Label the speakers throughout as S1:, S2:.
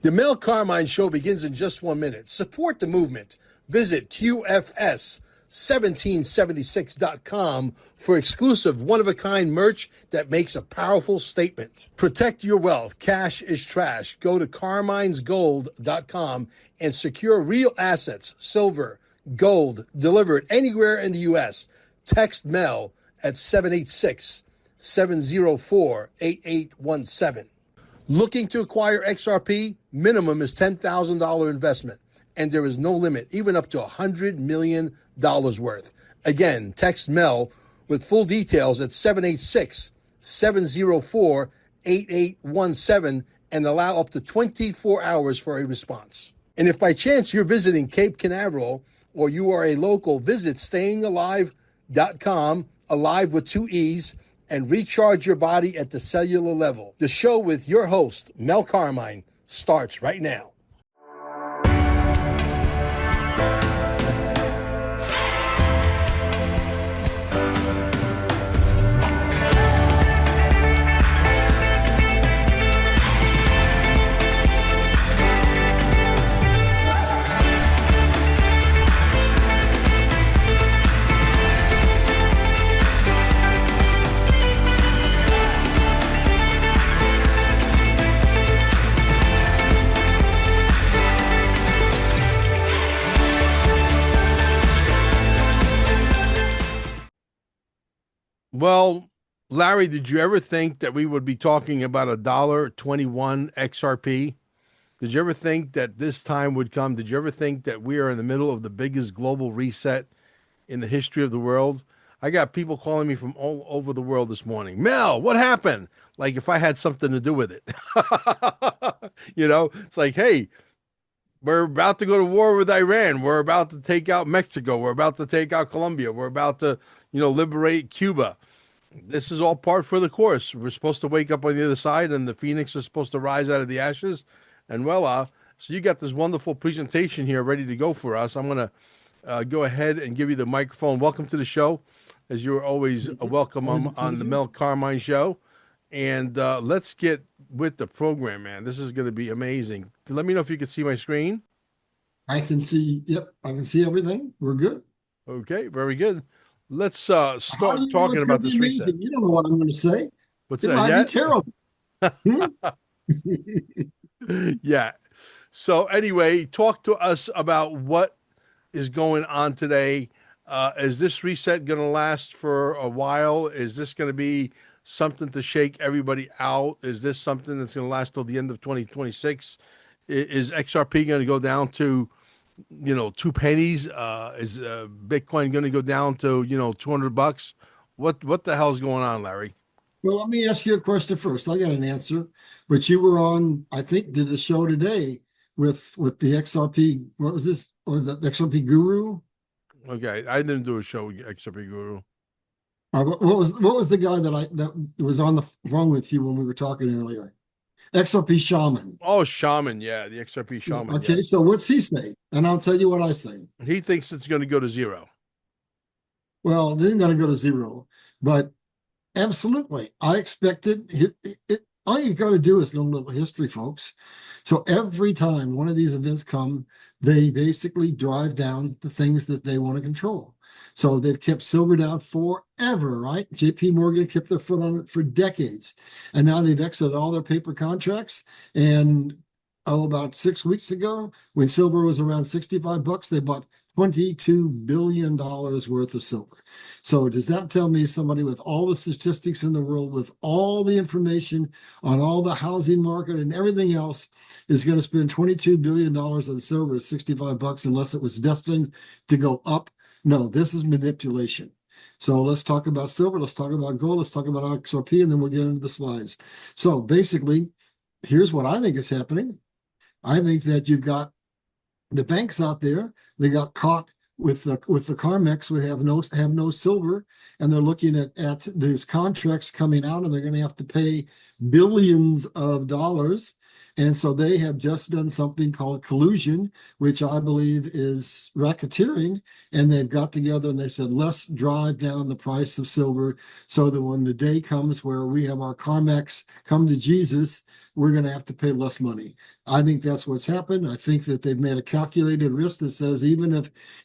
S1: The Mel Carmine Show begins in just 1 minute. Support the movement. Visit QFS1776.com for exclusive one-of-a-kind merch that makes a powerful statement. Protect your wealth. Cash is trash. Go to carminesgold.com and secure real assets, silver, gold, delivered anywhere in the U.S. Text Mel at 786-704-8817. Looking to acquire XRP? Minimum is $10,000 investment, and there is no limit, even up to $100 million worth. Again, text Mel with full details at 786-704-8817 and allow up to 24 hours for a response. And if by chance you're visiting Cape Canaveral or you are a local, visit stayingalive.com, alive with 2 E's, and recharge your body at the cellular level. The show with your host, Mel Carmine, starts right now. Well, Larry, did you ever think that we would be talking about $1.21 XRP? Did you ever think that this time would come? Did you ever think that we are in the middle of the biggest global reset in the history of the world? I got people calling me from all over the world this morning. Mel, what happened? Like if I had something to do with it. It's like, hey, we're about to go to war with Iran. We're about to take out Mexico. We're about to take out Colombia. We're about to, liberate Cuba. This is all part for the course. We're supposed to wake up on the other side, and the phoenix is supposed to rise out of the ashes. And so you got this wonderful presentation here ready to go for us. I'm going to go ahead and give you the microphone. Welcome to the show, as you're always welcome on the Mel Carmine Show. And let's get with the program, man. This is going to be amazing. Let me know if you can see my screen.
S2: I can see. Yep, I can see everything. We're good.
S1: Okay, very good. Let's start talking about this reset.
S2: You don't know what I'm going to say.
S1: What's
S2: it
S1: that?
S2: Might be
S1: terrible. Yeah. So anyway, talk to us about what is going on today. Is this reset going to last for a while? Is this going to be something to shake everybody out? Is this something that's going to last till the end of 2026? Is XRP going to go down to 2 pennies? Is Bitcoin going to go down to $200? What the hell's going on, Larry?
S2: Well, let me ask you a question first. I got an answer, but you were on, I think, did a show today with the XRP. What was this? Or the XRP Guru?
S1: Okay, I didn't do a show with XRP Guru.
S2: What was the guy that was on the phone with you when we were talking earlier? XRP Shaman.
S1: Oh, Shaman, yeah, the XRP Shaman.
S2: Okay,
S1: yeah.
S2: So what's he saying? And I'll tell you what I say.
S1: He thinks it's going to go to zero.
S2: Well, it isn't going to go to zero, but absolutely. I expected it. All you got to do is know a little history, folks. So every time one of these events come, they basically drive down the things that they want to control. So they've kept silver down forever, right? JP Morgan kept their foot on it for decades. And now they've exited all their paper contracts. And about 6 weeks ago, when silver was around $65, they bought $22 billion worth of silver. So does that tell me somebody with all the statistics in the world, with all the information on all the housing market and everything else, is going to spend $22 billion on silver at $65 unless it was destined to go up? No, this is manipulation. So let's talk about silver. Let's talk about gold. Let's talk about XRP, and then we'll get into the slides. So basically, here's what I think is happening. I think that you've got the banks out there. They got caught with the Carmex. We have no silver, and they're looking at these contracts coming out, and they're going to have to pay billions of dollars. And so they have just done something called collusion, which I believe is racketeering. And they've got together and they said, let's drive down the price of silver so that when the day comes where we have our CarMax come to Jesus, we're going to have to pay less money. I think that's what's happened. I think that they've made a calculated risk that says even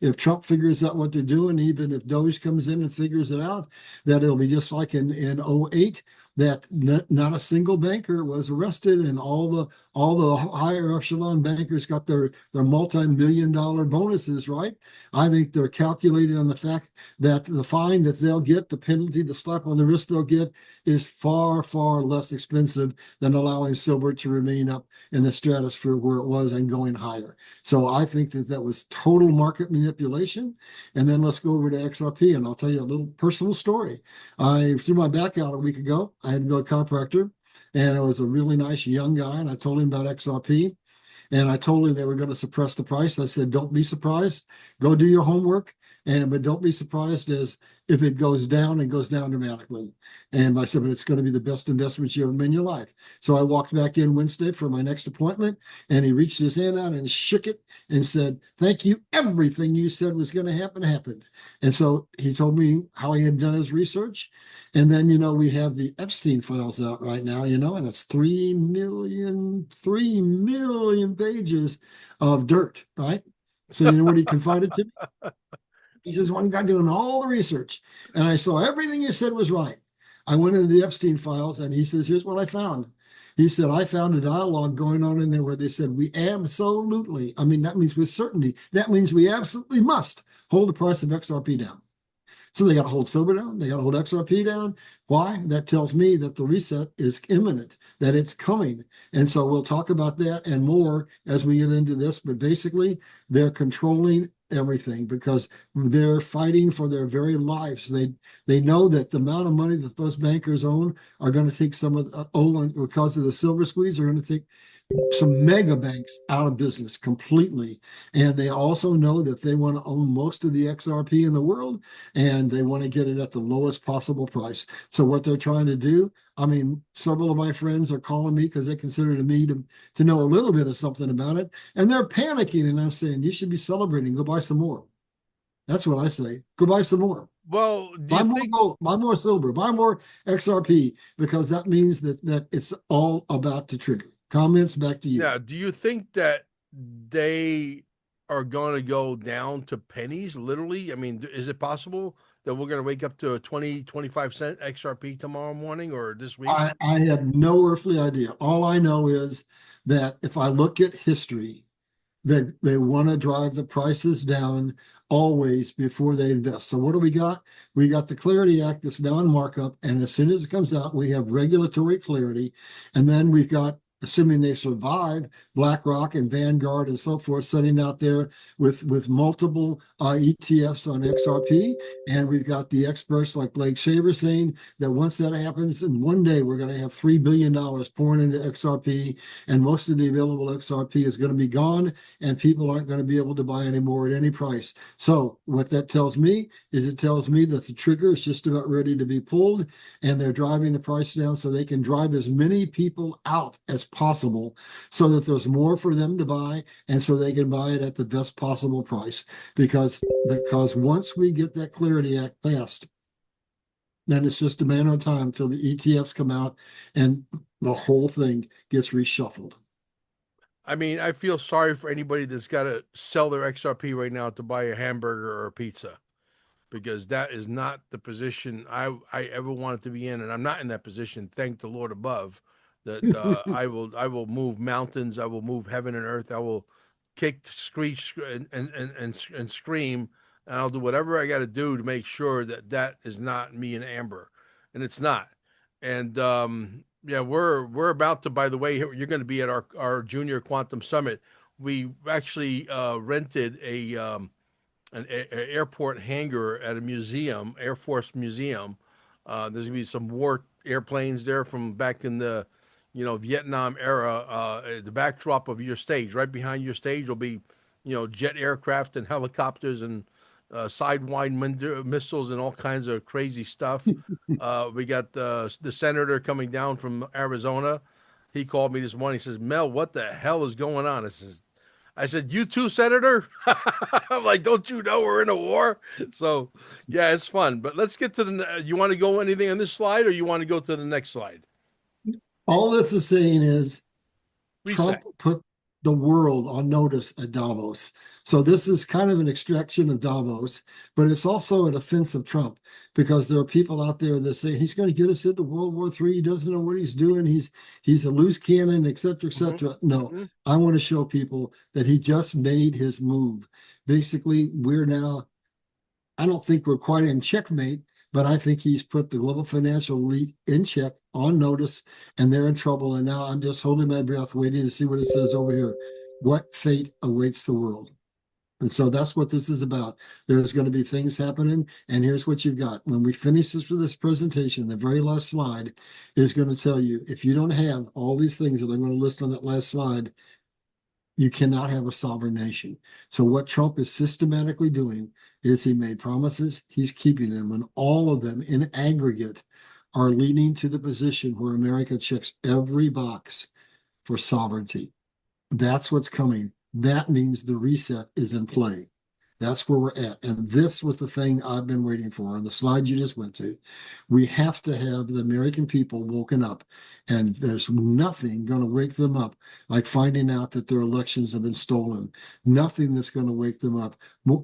S2: if Trump figures out what they're doing, even if Doge comes in and figures it out, that it'll be just like in '08, that not a single banker was arrested, and all the higher echelon bankers got their multi-million dollar bonuses, right? I think they're calculating on the fact that the fine that they'll get, the penalty, the slap on the wrist they'll get, is far, far less expensive than allowing silver to remain up in the stratosphere where it was and going higher. So I think that that was total market manipulation. And then let's go over to XRP, and I'll tell you a little personal story. I threw my back out a week ago. I had to go to a chiropractor, and it was a really nice young guy, and I told him about XRP. And I told him they were going to suppress the price. I said, don't be surprised. Go do your homework. But don't be surprised as if it goes down and goes down dramatically. And I said, but it's going to be the best investment you ever made in your life. So I walked back in Wednesday for my next appointment, and he reached his hand out and shook it and said, thank you. Everything you said was going to happen happened. And so he told me how he had done his research. And then, we have the Epstein files out right now, and it's 3 million pages of dirt, right? So you know what he confided to me? He says, one guy doing all the research, and I saw everything you said was right. I went into the Epstein files, and he says, here's what I found. He said, I found a dialogue going on in there where they said, we absolutely, that means with certainty, that means we absolutely must hold the price of XRP down. So they got to hold silver down. They got to hold XRP down. Why? That tells me that the reset is imminent, that it's coming. And so we'll talk about that and more as we get into this. But basically, they're controlling everything because they're fighting for their very lives. They know that the amount of money that those bankers own are going to take some of because of the silver squeeze, are going to take some mega banks out of business completely. And they also know that they want to own most of the XRP in the world, and they want to get it at the lowest possible price. So what they're trying to do, several of my friends are calling me because they consider me to know a little bit of something about it, and they're panicking. And I'm saying, you should be celebrating. Go buy some more. That's what I say. Go buy some more.
S1: Well, do
S2: Buy
S1: you
S2: more
S1: think
S2: gold, buy more silver, buy more XRP, because that means that it's all about to trigger. Comments back to you.
S1: now, do you think that they are going to go down to pennies, literally? I mean, is it possible that we're going to wake up to a 20, 25 cent XRP tomorrow morning or this week?
S2: I have no earthly idea. All I know is that if I look at history, they want to drive the prices down always before they invest. So what do we got? We got the Clarity Act that's now in markup, and as soon as it comes out, we have regulatory clarity, and then we've got, assuming they survive, BlackRock and Vanguard and so forth, sitting out there with multiple ETFs on XRP. And we've got the experts like Blake Shaver saying that once that happens, in one day, we're going to have $3 billion pouring into XRP, and most of the available XRP is going to be gone, and people aren't going to be able to buy anymore at any price. So what that tells me is it tells me that the trigger is just about ready to be pulled, and they're driving the price down so they can drive as many people out as possible so that there's more for them to buy, and so they can buy it at the best possible price. Because once we get that Clarity Act passed, then it's just a matter of time till the ETFs come out and the whole thing gets reshuffled.
S1: I feel sorry for anybody that's got to sell their XRP right now to buy a hamburger or a pizza, because that is not the position I ever wanted to be in, and I'm not in that position. Thank the Lord above that I will move mountains, I will move heaven and earth, I will kick, screech, and scream, and I'll do whatever I got to do to make sure that that is not me and Amber, and it's not. And yeah, we're about to. By the way, you're going to be at our junior quantum summit. We actually rented an airport hangar at a museum, Air Force Museum. There's gonna be some war airplanes there from back in the, Vietnam era. The backdrop of your stage, right behind your stage, will be, jet aircraft and helicopters and sidewind missiles and all kinds of crazy stuff. We got the senator coming down from Arizona. he called me this morning. He says, Mel, what the hell is going on? I said, you too, Senator? I'm like, don't you know we're in a war? So, yeah, it's fun. But let's get to you want to go anything on this slide or you want to go to the next slide?
S2: All this is saying is
S1: Reset.
S2: Trump put the world on notice at Davos. So this is kind of an extraction of Davos, but it's also an offense of Trump because there are people out there that say he's going to get us into World War III. He doesn't know what he's doing. He's a loose cannon, et cetera, et
S1: Mm-hmm.
S2: cetera. No,
S1: Mm-hmm.
S2: I want to show people that he just made his move. Basically, we're now, I don't think we're quite in checkmate, but I think he's put the global financial elite in check on notice and they're in trouble. And now I'm just holding my breath, waiting to see what it says over here. What fate awaits the world? And so that's what this is about. There's going to be things happening. And here's what you've got. When we finish this for this presentation, the very last slide is going to tell you if you don't have all these things that I'm going to list on that last slide, you cannot have a sovereign nation. So what Trump is systematically doing is he made promises, he's keeping them, and all of them in aggregate are leading to the position where America checks every box for sovereignty. That's what's coming. That means the reset is in play. That's where we're at. And this was the thing I've been waiting for on the slide you just went to. We have to have the American people woken up, and there's nothing going to wake them up like finding out that their elections have been stolen. Nothing that's going to wake them up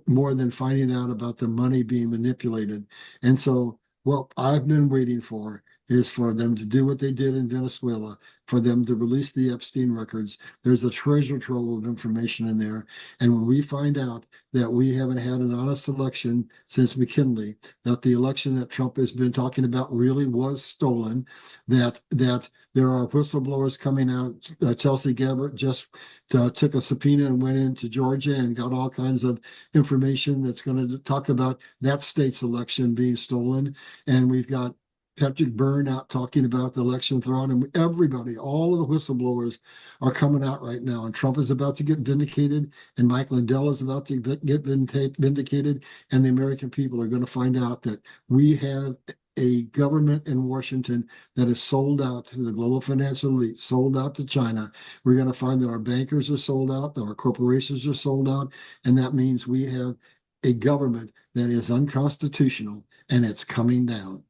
S2: more than finding out about their money being manipulated. And so, what I've been waiting for is for them to do what they did in Venezuela, for them to release the Epstein records. There's a treasure trove of information in there. And when we find out that we haven't had an honest election since McKinley, that the election that Trump has been talking about really was stolen, that there are whistleblowers coming out. Chelsea Gabbard just took a subpoena and went into Georgia and got all kinds of information that's going to talk about that state's election being stolen. And we've got Patrick Byrne out talking about the election fraud, and everybody, all of the whistleblowers are coming out right now. And Trump is about to get vindicated, and Mike Lindell is about to get vindicated, and the American people are going to find out that we have a government in Washington that is sold out to the global financial elite, sold out to China. We're going to find that our bankers are sold out, that our corporations are sold out, and that means we have a government that is unconstitutional, and it's coming down.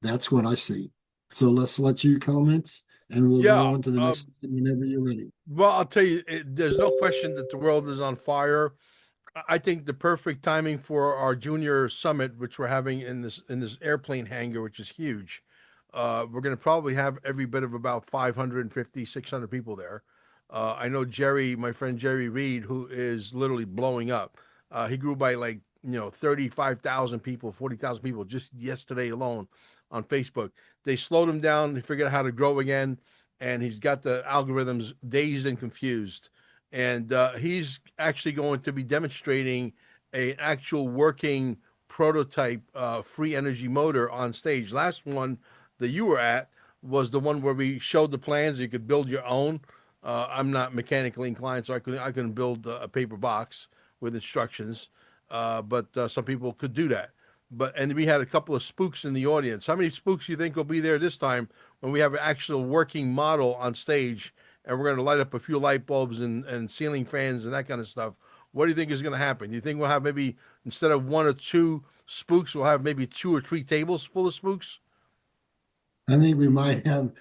S2: That's what I see. So let's let you comment and we'll go
S1: Yeah.
S2: on to the next whenever you're ready.
S1: Well, I'll tell you, there's no question that the world is on fire. I think the perfect timing for our junior summit, which we're having in this airplane hangar, which is huge. We're going to probably have every bit of about 550, 600 people there. I know Jerry, my friend Jerry Reed, who is literally blowing up. He grew by 35,000 people, 40,000 people just yesterday alone on Facebook. They slowed him down. They figured out how to grow again, and he's got the algorithms dazed and confused. And he's actually going to be demonstrating an actual working prototype free energy motor on stage. Last one that you were at was the one where we showed the plans. You could build your own. I'm not mechanically inclined, so I couldn't build a paper box with instructions, but some people could do that. And we had a couple of spooks in the audience. How many spooks do you think will be there this time when we have an actual working model on stage and we're going to light up a few light bulbs and ceiling fans and that kind of stuff? What do you think is going to happen? Do you think we'll have maybe instead of one or two spooks, we'll have maybe 2 or 3 tables full of spooks?
S2: I think we might have,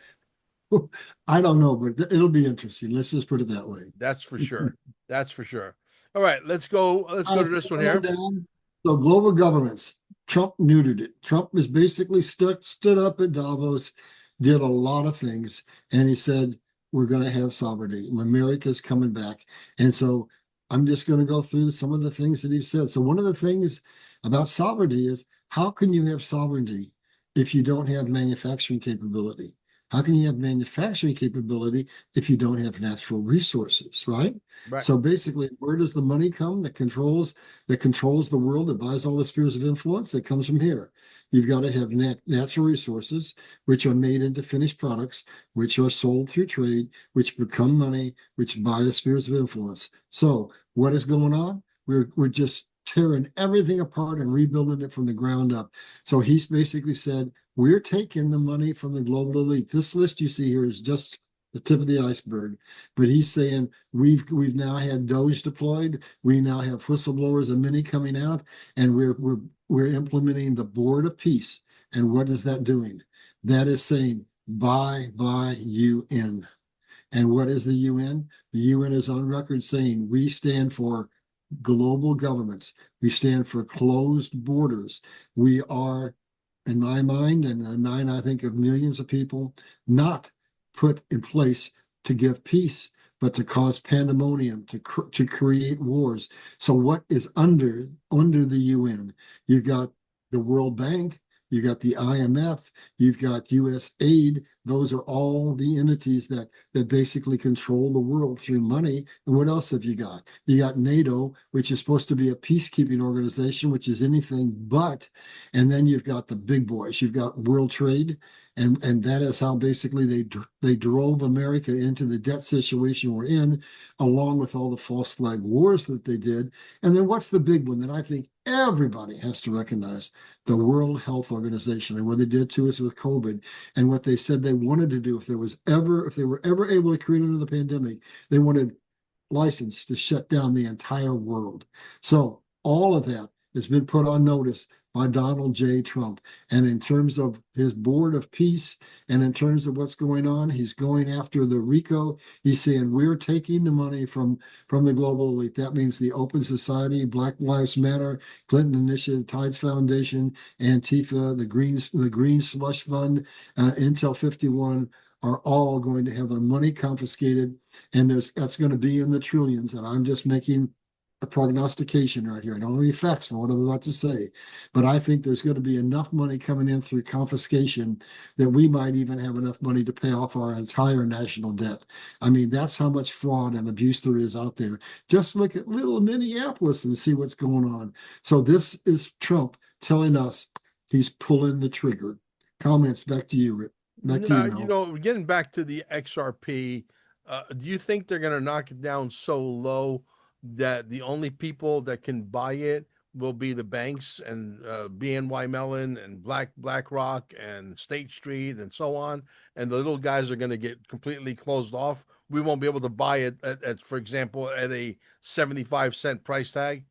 S2: I don't know, but it'll be interesting. Let's just put it that way.
S1: That's for sure. That's for sure. All right, let's go. Let's
S2: All
S1: go
S2: right,
S1: to
S2: so
S1: this one
S2: going on
S1: here.
S2: down. So global governments, Trump neutered it. Trump has basically stood up at Davos, did a lot of things, and he said, we're going to have sovereignty. America's coming back. And so I'm just going to go through some of the things that he said. So one of the things about sovereignty is how can you have sovereignty if you don't have manufacturing capability? How can you have manufacturing capability if you don't have natural resources, right?
S1: Right.
S2: So basically, where does the money come that controls the world, that buys all the spheres of influence? It comes from here. You've got to have natural resources, which are made into finished products, which are sold through trade, which become money, which buy the spheres of influence. So what is going on? We're just tearing everything apart and rebuilding it from the ground up. So he's basically said, we're taking the money from the global elite. This list you see here is just the tip of the iceberg. But he's saying we've now had Doge deployed. We now have whistleblowers and many coming out, and we're implementing the Board of Peace. And what is that doing? That is saying bye bye UN. And what is the UN? The UN is on record saying we stand for global governments. We stand for closed borders. We are, in my mind, and in the mind, I think, of millions of people, not put in place to give peace, but to cause pandemonium, to create wars. So what is under the UN? You've got the World Bank, you've got the IMF, you've got US aid. Those are all the entities that basically control the world through money. And what else have you got? You got NATO, which is supposed to be a peacekeeping organization, which is anything but. And then you've got the big boys. You've got World Trade, and that is how basically they drove America into the debt situation we're in, along with all the false flag wars that they did. And then what's the big one that I think everybody has to recognize? The World Health Organization, and what they did to us with COVID, and what they said they wanted to do if they were ever able to create another pandemic, they wanted license to shut down the entire world. So all of that has been put on notice by Donald J. Trump. And in terms of his Board of Peace, and in terms of what's going on, he's going after the RICO. He's saying we're taking the money from the global elite. That means the Open Society, Black Lives Matter, Clinton Initiative, Tides Foundation, Antifa, the Green Slush Fund, Intel 51, are all going to have their money confiscated. And that's going to be in the trillions. And I'm just making a prognostication right here. I don't have any facts for what I'm about to say, but I think there's going to be enough money coming in through confiscation that we might even have enough money to pay off our entire national debt. I mean, that's how much fraud and abuse there is out there. Just look at little Minneapolis and see what's going on. So this is Trump telling us he's pulling the trigger. Comments back to you, Rick. Back to you now.
S1: Getting back to the XRP, do you think they're going to knock it down so low that the only people that can buy it will be the banks and BNY Mellon and BlackRock and State Street and so on, and the little guys are going to get completely closed off? We won't be able to buy it at, for example, at a 75-cent price tag.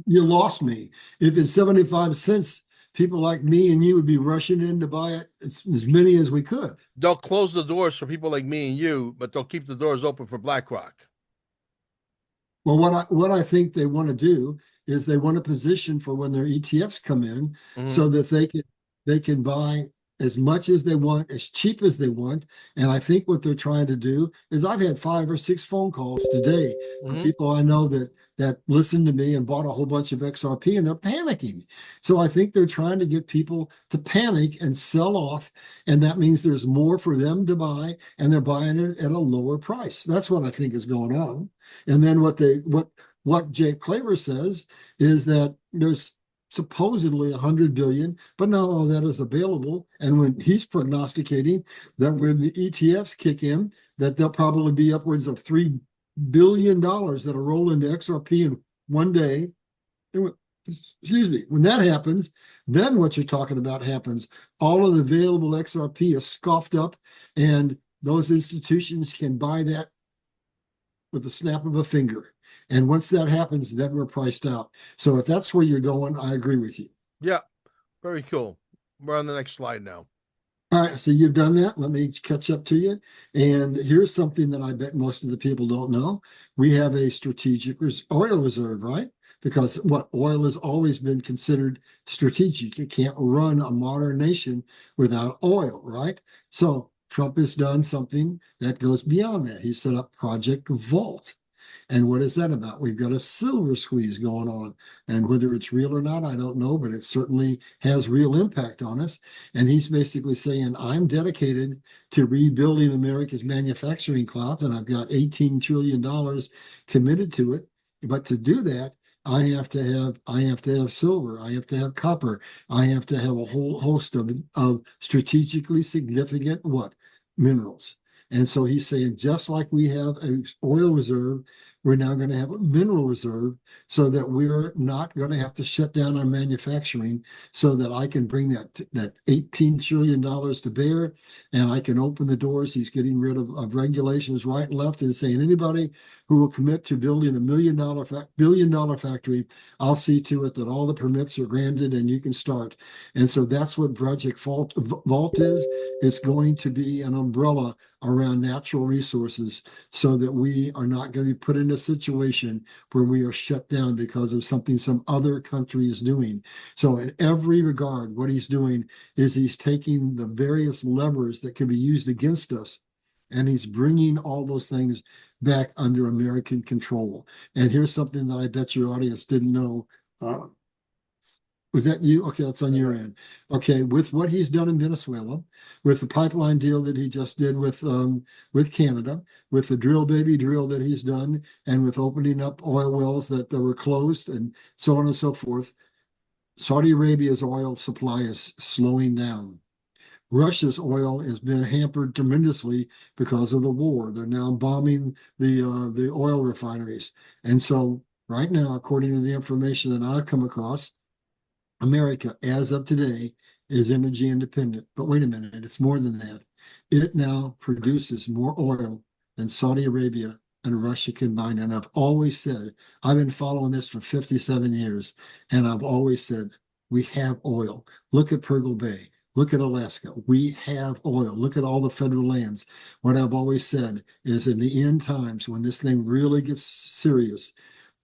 S2: You lost me. If it's 75 cents, people like me and you would be rushing in to buy it as many as we could.
S1: They'll close the doors for people like me and you, but they'll keep the doors open for BlackRock.
S2: Well, what I think they want to do is they want a position for when their ETFs come in, so that they can buy as much as they want, as cheap as they want. And I think what they're trying to do is, I've had 5 or 6 phone calls today from people I know that listened to me and bought a whole bunch of XRP, and they're panicking. So I think they're trying to get people to panic and sell off. And that means there's more for them to buy, and they're buying it at a lower price. That's what I think is going on. And then what Jake Claver says is that there's supposedly 100 billion, but not all that is available. And when he's prognosticating that when the ETFs kick in, that there'll probably be upwards of $3 billion that'll roll into XRP in one day. Excuse me. When that happens, then what you're talking about happens. All of the available XRP is scoffed up, and those institutions can buy that with the snap of a finger. And once that happens, then we're priced out. So if that's where you're going, I agree with you.
S1: Yeah, very cool. We're on the next slide now.
S2: All right, so you've done that. Let me catch up to you. And here's something that I bet most of the people don't know. We have a strategic oil reserve, right? Because oil has always been considered strategic. You can't run a modern nation without oil, right? So Trump has done something that goes beyond that. He set up Project Vault. And what is that about? We've got a silver squeeze going on. And whether it's real or not, I don't know, but it certainly has real impact on us. And he's basically saying, I'm dedicated to rebuilding America's manufacturing clout, and I've got $18 trillion committed to it. But to do that, I have to have silver, I have to have copper, I have to have a whole host of strategically significant minerals. And so he's saying, just like we have an oil reserve, We're now going to have a mineral reserve so that we're not going to have to shut down our manufacturing so that I can bring that $18 trillion to bear and I can open the doors. He's getting rid of regulations right and left and saying anybody who will commit to building a billion dollar factory, I'll see to it that all the permits are granted and you can start. And so that's what Project Vault is. It's going to be an umbrella around natural resources so that we are not going to be put in a situation where we are shut down because of something some other country is doing. So in every regard, what he's doing is he's taking the various levers that can be used against us and he's bringing all those things back under American control. And here's something that I bet your audience didn't know. Was that you? Okay, that's on your end. Okay, with what he's done in Venezuela, with the pipeline deal that he just did with Canada, with the drill baby drill that he's done, and with opening up oil wells that were closed, and so on and so forth, Saudi Arabia's oil supply is slowing down. Russia's oil has been hampered tremendously because of the war. They're now bombing the oil refineries, and so right now, according to the information that I've come across, America, as of today, is energy independent. But wait a minute, it's more than that. It now produces more oil than Saudi Arabia and Russia combined. And I've always said, I've been following this for 57 years, and I've always said, we have oil. Look at Purgle Bay. Look at Alaska. We have oil. Look at all the federal lands. What I've always said is in the end times, when this thing really gets serious,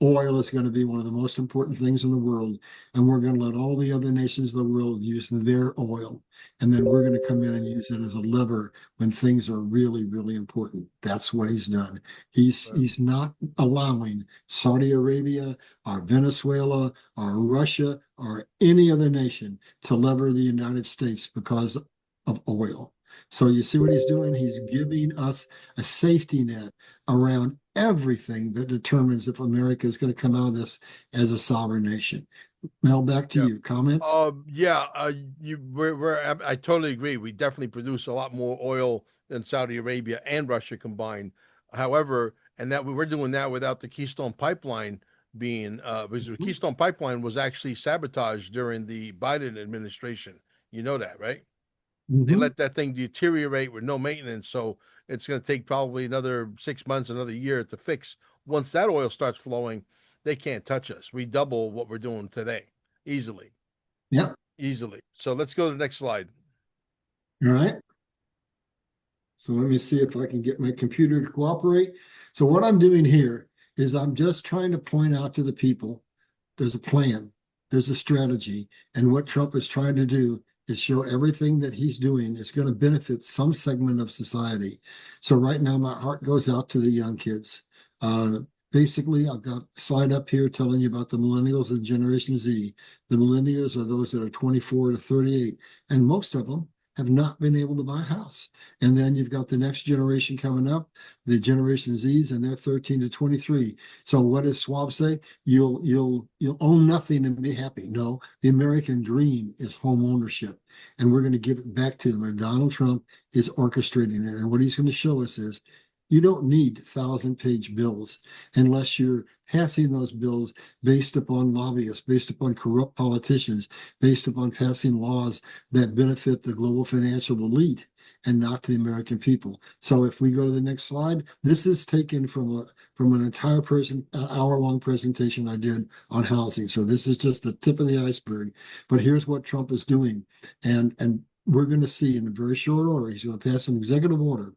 S2: oil is going to be one of the most important things in the world, and we're going to let all the other nations of the world use their oil, and then we're going to come in and use it as a lever when things are really, really important. That's what he's done. He's not allowing Saudi Arabia or Venezuela or Russia or any other nation to lever the United States because of oil. So you see what he's doing? He's giving us a safety net around everything that determines if America is going to come out of this as a sovereign nation. Mel, back to you. Comments?
S1: Yeah, I totally agree. We definitely produce a lot more oil than Saudi Arabia and Russia combined. However, and that we were doing that without the Keystone Pipeline being, because the Keystone Pipeline was actually sabotaged during the Biden administration. You know that, right? They
S2: Mm-hmm.
S1: let that thing deteriorate with no maintenance. So it's going to take probably another 6 months, another year to fix. Once that oil starts flowing, they can't touch us. We double what we're doing today easily,
S2: Yeah.
S1: easily. So let's go to the next slide.
S2: All right. So let me see if I can get my computer to cooperate. So what I'm doing here is I'm just trying to point out to the people, there's a plan, there's a strategy, and what Trump is trying to do is show everything that he's doing is going to benefit some segment of society. So right now, my heart goes out to the young kids. Basically, I've got a slide up here telling you about the millennials and Generation Z. The millennials are those that are 24 to 38, and most of them have not been able to buy a house. And then you've got the next generation coming up, the Generation Zs, and they're 13 to 23. So what does Schwab say? You'll own nothing and be happy. No, the American dream is home ownership, and we're going to give it back to them. And Donald Trump is orchestrating it. And what he's going to show us is you don't need 1,000-page bills unless you're passing those bills based upon lobbyists, based upon corrupt politicians, based upon passing laws that benefit the global financial elite and not the American people. So if we go to the next slide, this is taken from an entire hour-long presentation I did on housing. So this is just the tip of the iceberg. But here's what Trump is doing. And we're going to see in a very short order, he's going to pass an executive order.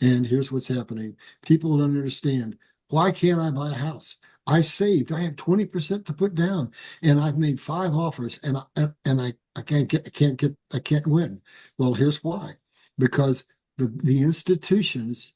S2: And here's what's happening. People don't understand. Why can't I buy a house? I saved. I have 20% to put down, and I've made 5 offers, and I can't win. Well, here's why. Because the institutions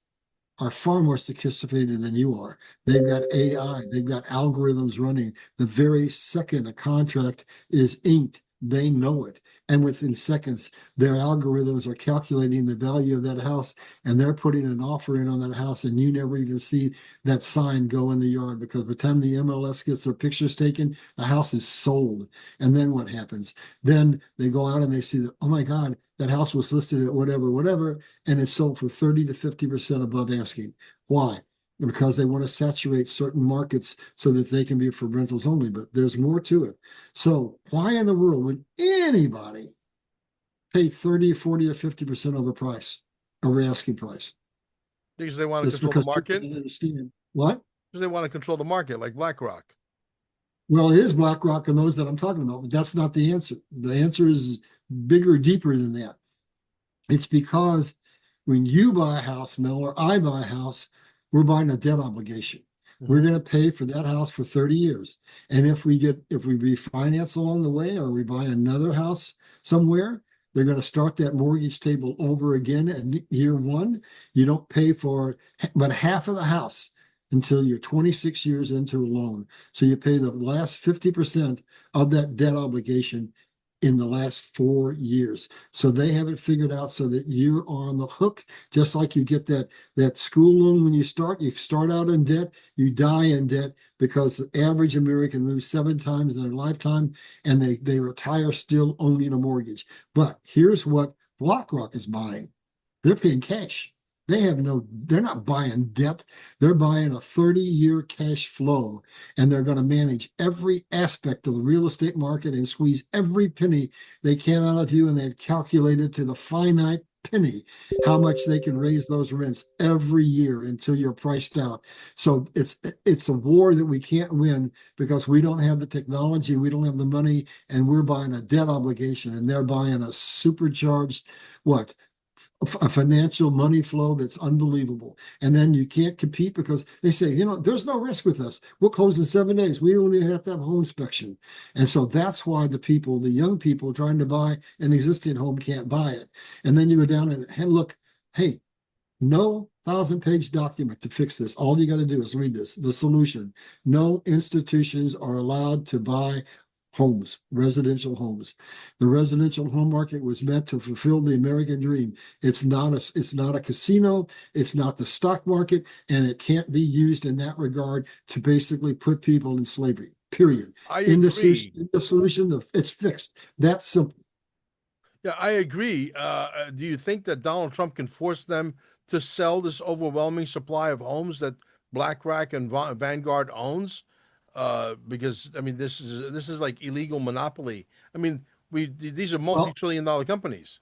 S2: are far more sophisticated than you are. They've got AI, they've got algorithms running. The very second a contract is inked, they know it. And within seconds, their algorithms are calculating the value of that house, and they're putting an offer in on that house, and you never even see that sign go in the yard, because by the time the MLS gets their pictures taken, the house is sold. And then what happens? Then they go out and they see that, oh my God, that house was listed at whatever, and it's sold for 30 to 50% above asking. Why? because they want to saturate certain markets so that they can be for rentals only. But there's more to it. So why in the world would anybody pay 30, 40, or 50% over price, over asking price?
S1: Because they want to
S2: It's
S1: control the
S2: because people
S1: market.
S2: don't understand what?
S1: Because they want to control the market, like BlackRock.
S2: Well, it is BlackRock and those that I'm talking about, but that's not the answer. The answer is bigger, deeper than that. It's because when you buy a house, Mel, or I buy a house, we're buying a debt obligation. We're
S1: Mm-hmm.
S2: going to pay for that house for 30 years. And if we refinance along the way or we buy another house somewhere, they're going to start that mortgage table over again at year one. You don't pay for but half of the house until you're 26 years into a loan. So you pay the last 50% of that debt obligation in the last 4 years. So they have it figured out so that you're on the hook, just like you get that school loan when you start out in debt, you die in debt because the average American moves 7 times in their lifetime and they retire still owning a mortgage. But here's what BlackRock is buying. They're paying cash. They're not buying debt. They're buying a 30-year cash flow, and they're going to manage every aspect of the real estate market and squeeze every penny they can out of you. And they've calculated to the finite penny how much they can raise those rents every year until you're priced out. So it's a war that we can't win because we don't have the technology, we don't have the money, and we're buying a debt obligation, and they're buying a supercharged what? A financial money flow that's unbelievable. And then you can't compete because they say, there's no risk with us. We'll close in 7 days. We only have to have a home inspection. And so that's why the young people trying to buy an existing home can't buy it. And then you go down and look, hey, no 1,000-page document to fix this. All you got to do is read this. The solution: no institutions are allowed to buy homes, residential homes. The residential home market was meant to fulfill the American dream. It's not a casino, it's not the stock market, and it can't be used in that regard to basically put people in slavery. Period.
S1: I
S2: In
S1: agree.
S2: the solution, it's fixed. That's simple.
S1: Yeah, I agree. Do you think that Donald Trump can force them to sell this overwhelming supply of homes that BlackRock and Vanguard owns? Because I mean, this is like illegal monopoly. I mean, these are
S2: Well,
S1: multi-trillion-dollar companies.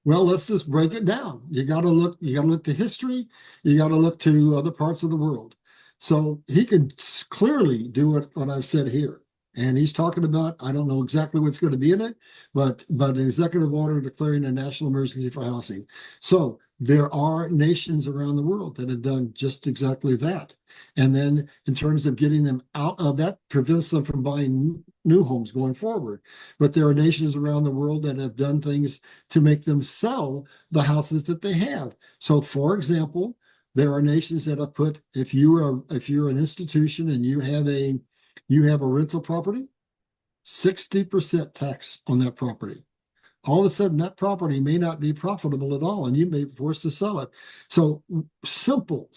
S2: Well, let's just break it down. You got to look to history. You got to look to other parts of the world. So he could clearly do what I've said here. And he's talking about, I don't know exactly what's going to be in it, but an executive order declaring a national emergency for housing. So there are nations around the world that have done just exactly that. And then in terms of getting them out of that, prevents them from buying new homes going forward. But there are nations around the world that have done things to make them sell the houses that they have. So, for example, there are nations that have put if you're an institution and you have a rental property, 60% tax on that property. All of a sudden that property may not be profitable at all and you may be forced to sell it. So simple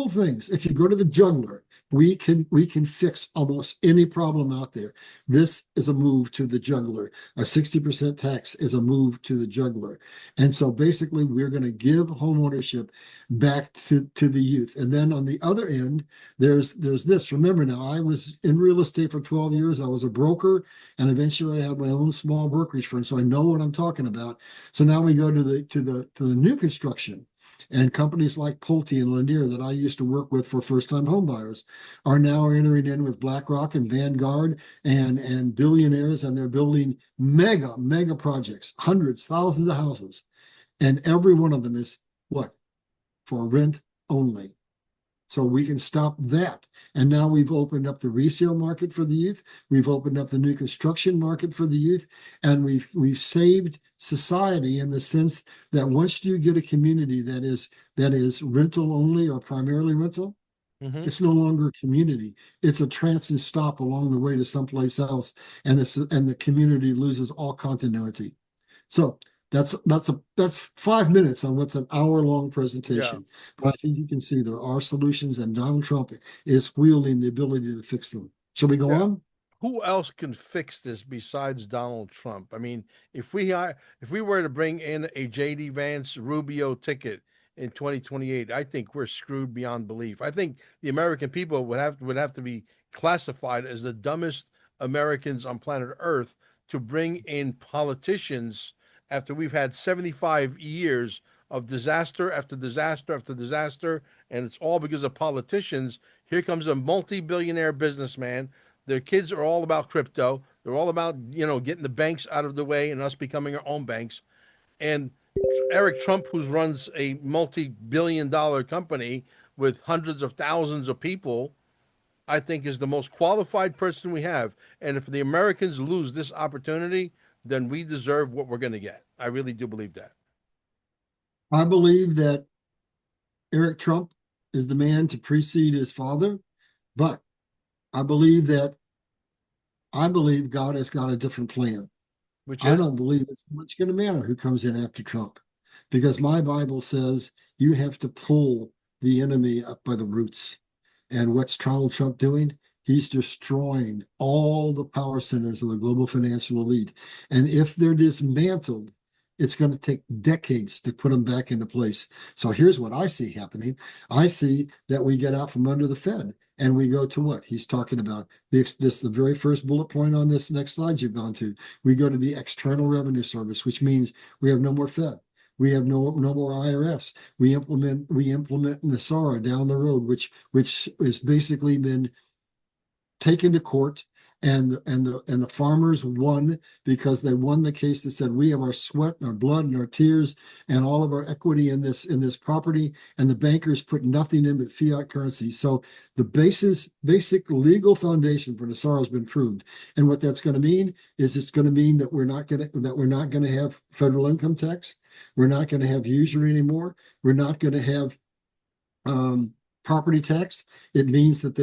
S2: things. If you go to the juggler, we can fix almost any problem out there. This is a move to the juggler. A 60% tax is a move to the juggler. And so basically we're going to give homeownership back to the youth. And then on the other end, there's this. Remember now, I was in real estate for 12 years. I was a broker and eventually I had my own small brokerage firm. So I know what I'm talking about. So now we go to the new construction. And companies like Pulte and Lanier that I used to work with for first-time home buyers are now entering in with BlackRock and Vanguard and billionaires, and they're building mega projects, hundreds, thousands of houses. And every one of them is what? For rent only. So we can stop that. And now we've opened up the resale market for the youth. We've opened up the new construction market for the youth. And we've saved society in the sense that once you get a community that is rental only or primarily rental,
S1: Hmm.
S2: it's no longer a community. It's a transit stop along the way to someplace else. And the community loses all continuity. So that's 5 minutes on what's an hour-long
S1: Yeah,
S2: presentation. But I think you can see there are solutions, and Donald Trump is wielding the ability to fix them. Shall we go
S1: yeah.
S2: on?
S1: Who else can fix this besides Donald Trump? I mean, if we were to bring in a JD Vance Rubio ticket in 2028, I think we're screwed beyond belief. I think the American people would have to be classified as the dumbest Americans on planet Earth to bring in politicians after we've had 75 years of disaster after disaster after disaster, and it's all because of politicians. Here comes a multi-billionaire businessman. Their kids are all about crypto. They're all about, getting the banks out of the way and us becoming our own banks. And Eric Trump, who runs a multi-billion-dollar company with hundreds of thousands of people, I think is the most qualified person we have. And if the Americans lose this opportunity, then we deserve what we're going to get. I really do believe that.
S2: I believe that Eric Trump is the man to precede his father, but I believe God has got a different plan.
S1: Which
S2: I
S1: is,
S2: don't believe it's much going to matter who comes in after Trump, because my Bible says you have to pull the enemy up by the roots. And what's Donald Trump doing? He's destroying all the power centers of the global financial elite. And if they're dismantled, it's going to take decades to put them back into place. So here's what I see happening. I see that we get out from under the Fed and we go to what he's talking about. The very first bullet point on this next slide you've gone to. We go to the External Revenue Service, which means we have no more Fed. We have no more IRS. We implement NASARA down the road, which has basically been taken to court, and the farmers won because they won the case that said we have our sweat and our blood and our tears and all of our equity in this property, and the bankers put nothing in but fiat currency. So the basic legal foundation for NASARA has been proved. And what that's going to mean is it's going to mean that we're not going to have federal income tax. We're not going to have usury anymore. We're not going to have property tax. It means that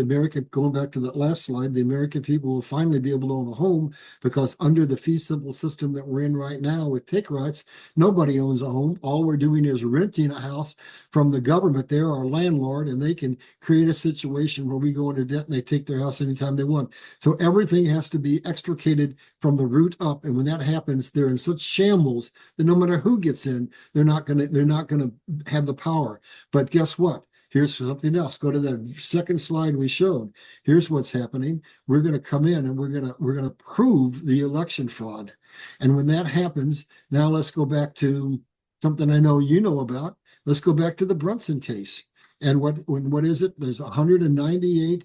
S2: going back to that last slide, the American people will finally be able to own a home, because under the fee simple system that we're in right now with take rights, nobody owns a home. All we're doing is renting a house from the government. They're our landlord, and they can create a situation where we go into debt and they take their house anytime they want. So everything has to be extricated from the root up. And when that happens, they're in such shambles that no matter who gets in, they're not going to have the power. But guess what? Here's something else. Go to that second slide we showed. Here's what's happening. We're going to come in and we're going to prove the election fraud. And when that happens, now let's go back to something I know you know about. Let's go back to the Brunson case. And what is it? There's 198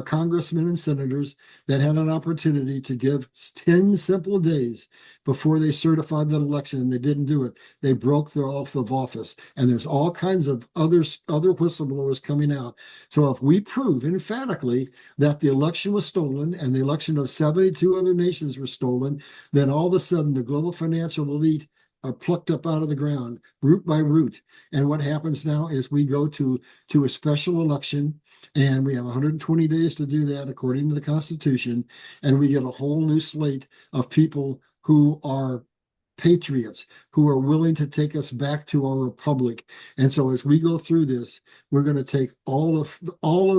S2: congressmen and senators that had an opportunity to give 10 simple days before they certified that election, and they didn't do it. They broke their oath of office, and there's all kinds of other whistleblowers coming out. So if we prove emphatically that the election was stolen and the election of 72 other nations were stolen, then all of a sudden the global financial elite are plucked up out of the ground, root by root. And what happens now is we go to a special election, and we have 120 days to do that according to the Constitution, and we get a whole new slate of people who are patriots, who are willing to take us back to our republic. And so as we go through this, we're going to take all of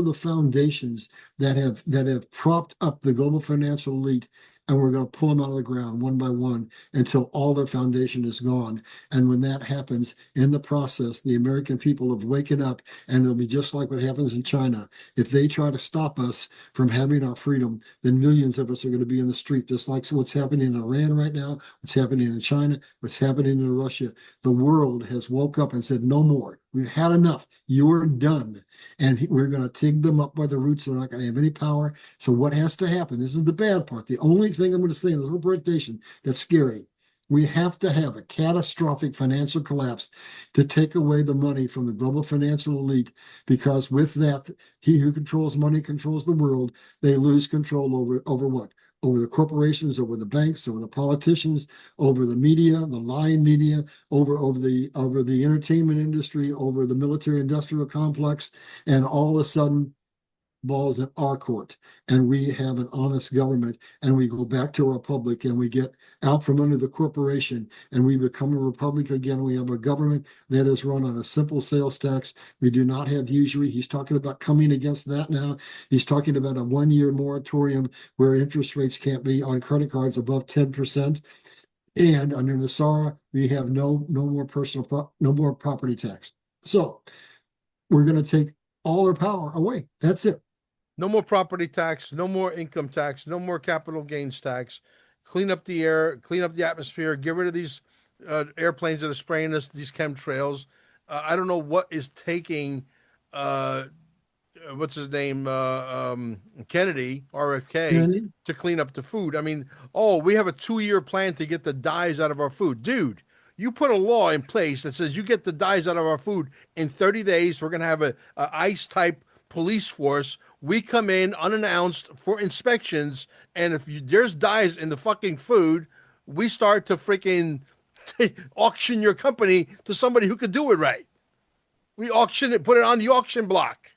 S2: the foundations that have propped up the global financial elite, and we're going to pull them out of the ground one by one until all their foundation is gone. And when that happens, in the process, the American people have waken up, and it'll be just like what happens in China. If they try to stop us from having our freedom, then millions of us are going to be in the street, just like what's happening in Iran right now, what's happening in China, what's happening in Russia. The world has woke up and said, no more. We've had enough. You're done. And we're going to take them up by the roots. They're not going to have any power. So what has to happen? This is the bad part. The only thing I'm going to say in this whole presentation that's scary. We have to have a catastrophic financial collapse to take away the money from the global financial elite, because with that, he who controls money controls the world. They lose control over what? Over the corporations, over the banks, over the politicians, over the media, the lying media, over the entertainment industry, over the military industrial complex, and all of a sudden balls in our court, and we have an honest government, and we go back to a republic, and we get out from under the corporation, and we become a republic again. We have a government that is run on a simple sales tax. We do not have usury. He's talking about coming against that now. He's talking about a 1-year moratorium where interest rates can't be on credit cards above 10%. And under NASARA, we have no more property tax. So we're going to take all their power away. That's it.
S1: No more property tax, no more income tax, no more capital gains tax. Clean up the air, clean up the atmosphere, get rid of these airplanes that are spraying us, these chemtrails. I don't know what is taking uh, what's his name, Kennedy, RFK,
S2: And
S1: to clean up the food. I mean, oh, we have a 2 year plan to get the dyes out of our food. Dude, you put a law in place that says you get the dyes out of our food in 30 days. We're going to have a ICE type police force. We come in unannounced for inspections. And if there's dyes in the fucking food, we start to freaking auction your company to somebody who could do it right. We auction it, put it on the auction block.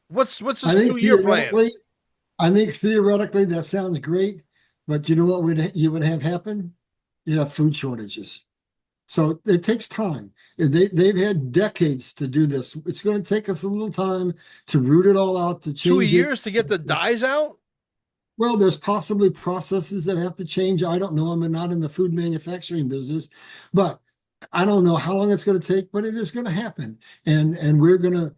S1: What's
S2: I
S1: this
S2: think
S1: 2 year plan?
S2: theoretically that sounds great, but you know what you would have happen? You have food shortages. So it takes time. They've had decades to do this. It's going to take us a little time to root it all out, to
S1: Two
S2: change it.
S1: years to get the dyes out?
S2: Well, there's possibly processes that have to change. I don't know. I'm not in the food manufacturing business, but I don't know how long it's going to take, but it is going to happen. And we're going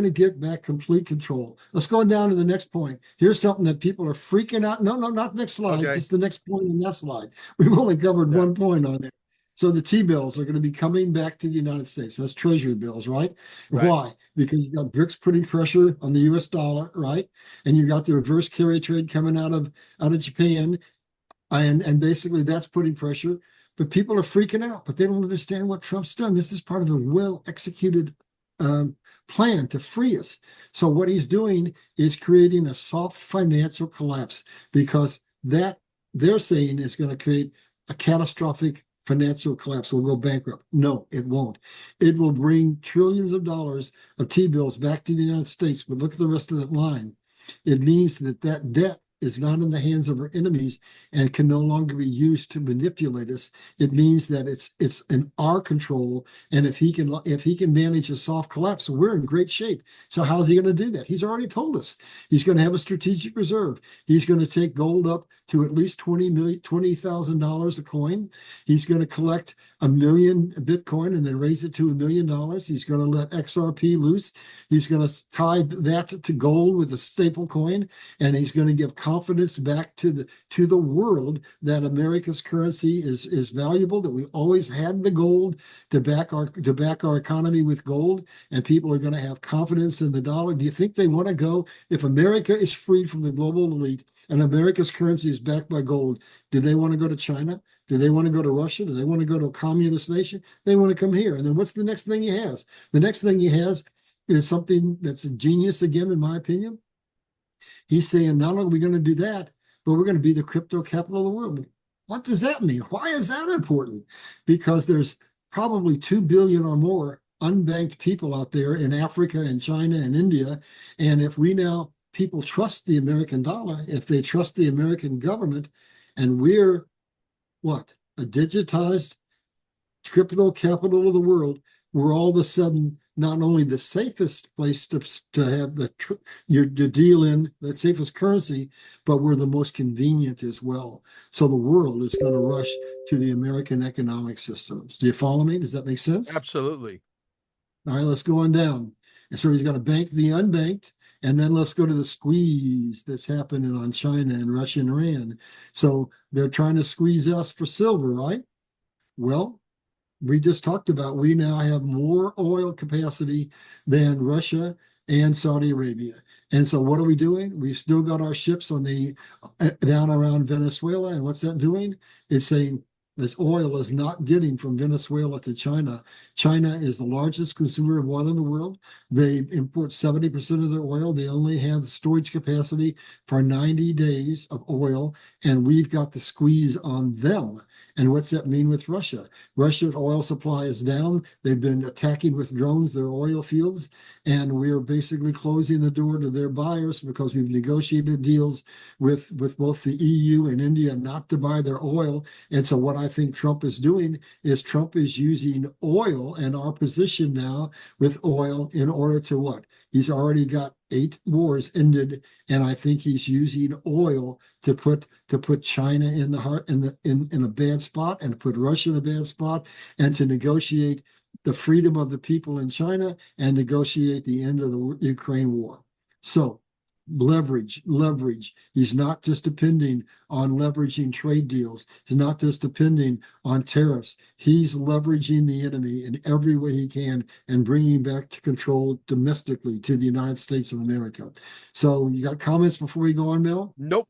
S2: to get back complete control. Let's go down to the next point. Here's something that people are freaking out. No, not next slide,
S1: Okay.
S2: just the next point on that slide. We've only covered
S1: Yeah.
S2: one point on there. So the T-bills are going to be coming back to the United States. That's Treasury bills, right?
S1: Right.
S2: Why? Because you've got BRICS putting pressure on the US dollar, right? And you've got the reverse carry trade coming out of Japan. And basically that's putting pressure. But people are freaking out, but they don't understand what Trump's done. This is part of a well-executed plan to free us. So what he's doing is creating a soft financial collapse, because that they're saying is going to create a catastrophic financial collapse. We'll go bankrupt. No, it won't. It will bring trillions of dollars of T-bills back to the United States. But look at the rest of that line. It means that debt is not in the hands of our enemies and can no longer be used to manipulate us. It means that it's in our control. And if he can manage a soft collapse, we're in great shape. So how's he going to do that? He's already told us he's going to have a strategic reserve. He's going to take gold up to at least $20,000 a coin. He's going to collect 1 million Bitcoin and then raise it to $1 million. He's going to let XRP loose. He's going to tie that to gold with a staple coin, and he's going to give confidence back to the world that America's currency is valuable, that we always had the gold to back our economy with gold, and people are going to have confidence in the dollar. Do you think they want to go, if America is freed from the global elite and America's currency is backed by gold, do they want to go to China? Do they want to go to Russia? Do they want to go to a communist nation? They want to come here. And then what's the next thing he has? The next thing he has is something that's a genius again, in my opinion. He's saying not only are we going to do that, but we're going to be the crypto capital of the world. What does that mean? Why is that important? Because there's probably 2 billion or more unbanked people out there in Africa and China and India. And if people trust the American dollar, if they trust the American government, and we're what? A digitized crypto capital of the world, we're all of a sudden not only the safest place to have your deal in, the safest currency, but we're the most convenient as well. So the world is going to rush to the American economic systems. Do you follow me? Does that make sense?
S1: Absolutely.
S2: All right, let's go on down. And so he's going to bank the unbanked. And then let's go to the squeeze that's happening on China and Russia and Iran. So they're trying to squeeze us for silver, right? Well, we just talked about, we now have more oil capacity than Russia and Saudi Arabia. And so what are we doing? We've still got our ships on down around Venezuela. And what's that doing? It's saying this oil is not getting from Venezuela to China. China is the largest consumer of oil in the world. They import 70% of their oil. They only have storage capacity for 90 days of oil, and we've got the squeeze on them. And what's that mean with Russia? Russia's oil supply is down. They've been attacking with drones their oil fields, and we're basically closing the door to their buyers because we've negotiated deals with both the EU and India not to buy their oil. And so what I think Trump is doing is Trump is using oil and our position now with oil in order to what? He's already got 8 wars ended, and I think he's using oil to put China in a bad spot, and to put Russia in a bad spot, and to negotiate the freedom of the people in China and negotiate the end of the Ukraine war. So leverage. He's not just depending on leveraging trade deals. He's not just depending on tariffs. He's leveraging the enemy in every way he can and bringing back to control domestically to the United States of America. So you got comments before we go on, Mel?
S1: Nope.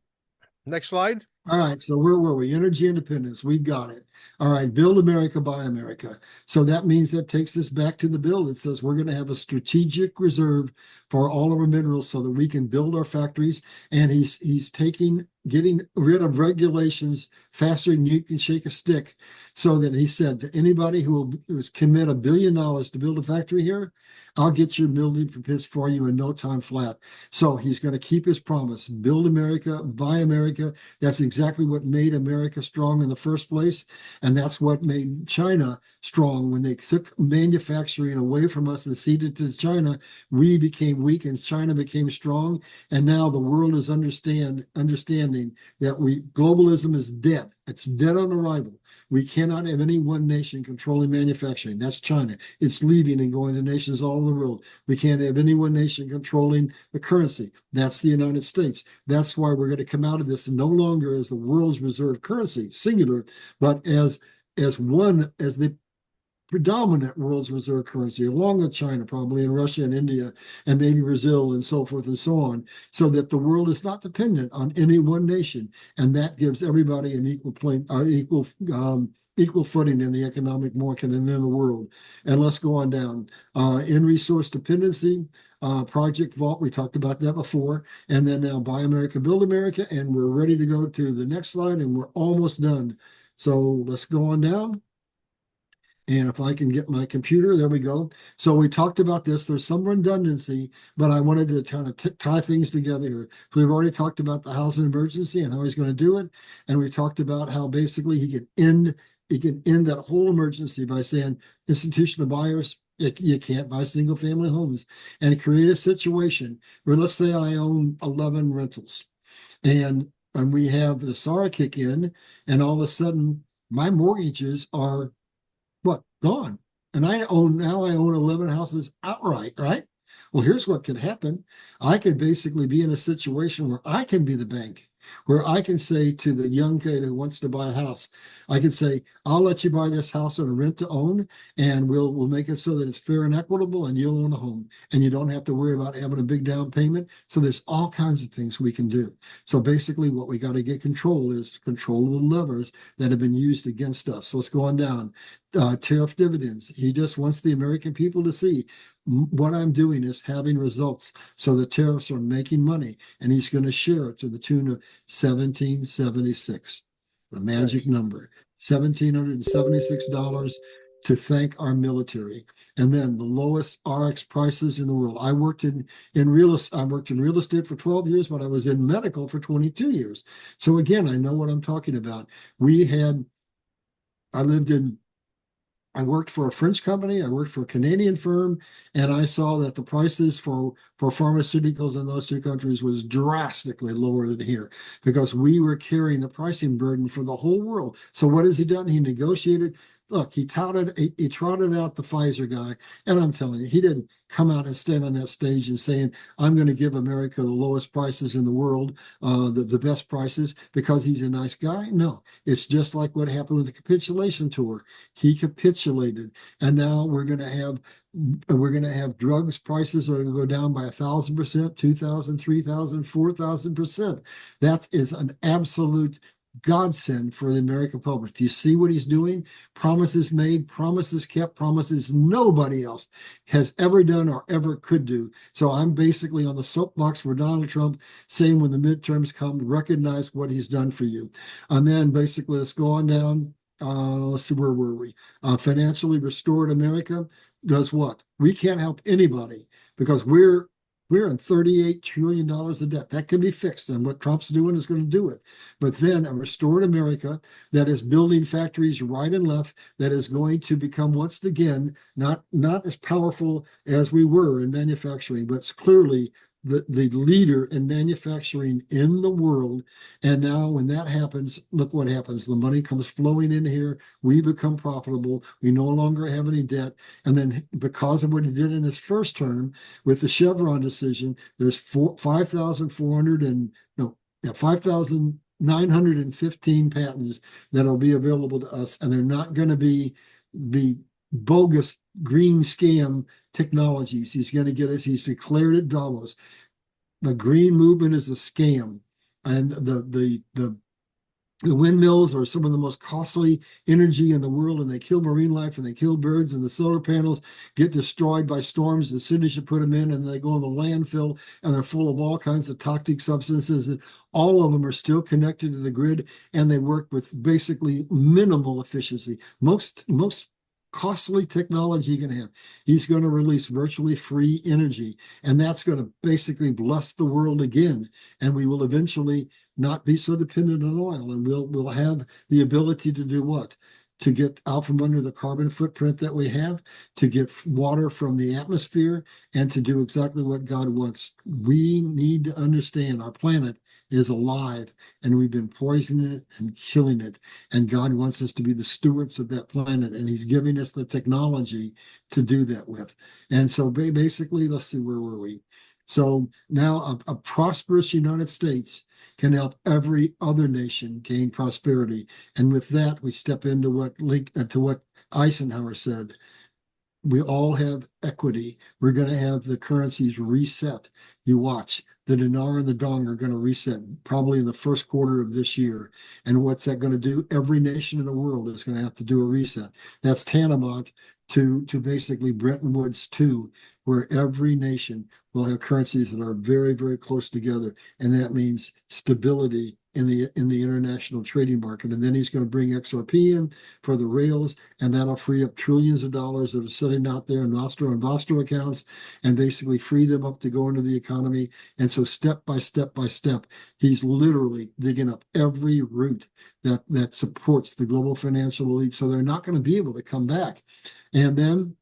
S1: Next slide.
S2: All right, so where were we? Energy independence. We got it. All right, build America, buy America. So that means that takes us back to the bill that says we're going to have a strategic reserve for all of our minerals so that we can build our factories. And he's getting rid of regulations faster than you can shake a stick. So that he said to anybody who will commit $1 billion to build a factory here, I'll get your building permits for you in no time flat. So he's going to keep his promise. Build America, buy America. That's exactly what made America strong in the first place. And that's what made China strong. When they took manufacturing away from us and ceded to China, we became weak and China became strong. And now the world is understanding that globalism is dead. It's dead on arrival. We cannot have any one nation controlling manufacturing. That's China. It's leaving and going to nations all over the world. We can't have any one nation controlling the currency. That's the United States. That's why we're going to come out of this no longer as the world's reserve currency, singular, but as the predominant world's reserve currency, along with China, probably, and Russia and India, and maybe Brazil, and so forth and so on, so that the world is not dependent on any one nation, and that gives everybody an equal footing in the economic market and in the world. And let's go on down. In resource dependency, Project Vault, we talked about that before, and then now Buy America, Build America, and we're ready to go to the next slide, and we're almost done. So let's go on down. And if I can get my computer, there we go. So we talked about this. There's some redundancy, but I wanted to kind of tie things together here. So we've already talked about the housing emergency and how he's going to do it. And we talked about how basically he can end that whole emergency by saying institutional buyers, you can't buy single family homes, and create a situation where, let's say I own 11 rentals and we have the SARA kick in, and all of a sudden my mortgages are gone. And I own 11 houses outright, right? Well, here's what could happen. I could basically be in a situation where I can be the bank, where I can say to the young kid who wants to buy a house, I can say, I'll let you buy this house on a rent to own, and we'll make it so that it's fair and equitable, and you'll own a home, and you don't have to worry about having a big down payment. So there's all kinds of things we can do. So basically what we got to get control is control of the levers that have been used against us. So let's go on down. Tariff dividends. He just wants the American people to see what I'm doing is having results. So the tariffs are making money, and he's going to share it to the tune of 1776, the magic number, $1,776 to thank our military. And then the lowest RX prices in the world. I worked in real estate for 12 years, but I was in medical for 22 years. So again, I know what I'm talking about. I worked for a French company, I worked for a Canadian firm, and I saw that the prices for pharmaceuticals in those two countries was drastically lower than here, because we were carrying the pricing burden for the whole world. So what has he done? He negotiated. Look, he trotted out the Pfizer guy, and I'm telling you, he didn't come out and stand on that stage and saying, I'm going to give America the lowest prices in the world, the best prices, because he's a nice guy. No, it's just like what happened with the capitulation tour. He capitulated, and now we're going to have drugs prices are going to go down by 1,000%, 2,000, 3,000, 4,000%. That is an absolute godsend for the American public. Do you see what he's doing? Promises made, promises kept, promises nobody else has ever done or ever could do. So I'm basically on the soapbox for Donald Trump, saying when the midterms come, recognize what he's done for you. And then basically, let's go on down. Let's see, where were we? Financially restored America does what? We can't help anybody because we're in $38 trillion of debt. That can be fixed, and what Trump's doing is going to do it. But then a restored America that is building factories right and left, that is going to become once again not as powerful as we were in manufacturing, but clearly the leader in manufacturing in the world. And now when that happens, look what happens. The money comes flowing in here. We become profitable. We no longer have any debt. And then because of what he did in his first term with the Chevron decision, there's 5,400 and no, yeah, 5,915 patents that will be available to us. And they're not going to be bogus green scam technologies. He's going to get us. He's declared it Davos. The green movement is a scam, and the windmills are some of the most costly energy in the world, and they kill marine life and they kill birds, and the solar panels get destroyed by storms as soon as you put them in, and they go in the landfill, and they're full of all kinds of toxic substances, and all of them are still connected to the grid, and they work with basically minimal efficiency. Most costly technology you can have. He's going to release virtually free energy, and that's going to basically bless the world again. And we will eventually not be so dependent on oil, and we'll have the ability to do what? To get out from under the carbon footprint that we have, to get water from the atmosphere, and to do exactly what God wants. We need to understand our planet is alive, and we've been poisoning it and killing it. And God wants us to be the stewards of that planet, and he's giving us the technology to do that with. And so basically, let's see, where were we? So now a prosperous United States can help every other nation gain prosperity. And with that, we step into what Eisenhower said. We all have equity. We're going to have the currencies reset. You watch. The dinar and the dong are going to reset probably in the first quarter of this year. And what's that going to do? Every nation in the world is going to have to do a reset. That's tantamount to basically Bretton Woods 2, where every nation will have currencies that are very, very close together. And that means stability in the international trading market. And then he's going to bring XRP in for the rails, and that'll free up trillions of dollars that are sitting out there in Nostro and Vostro accounts, and basically free them up to go into the economy. And so step by step by step, he's literally digging up every root that supports the global financial elite. So they're not going to be able to come back. And then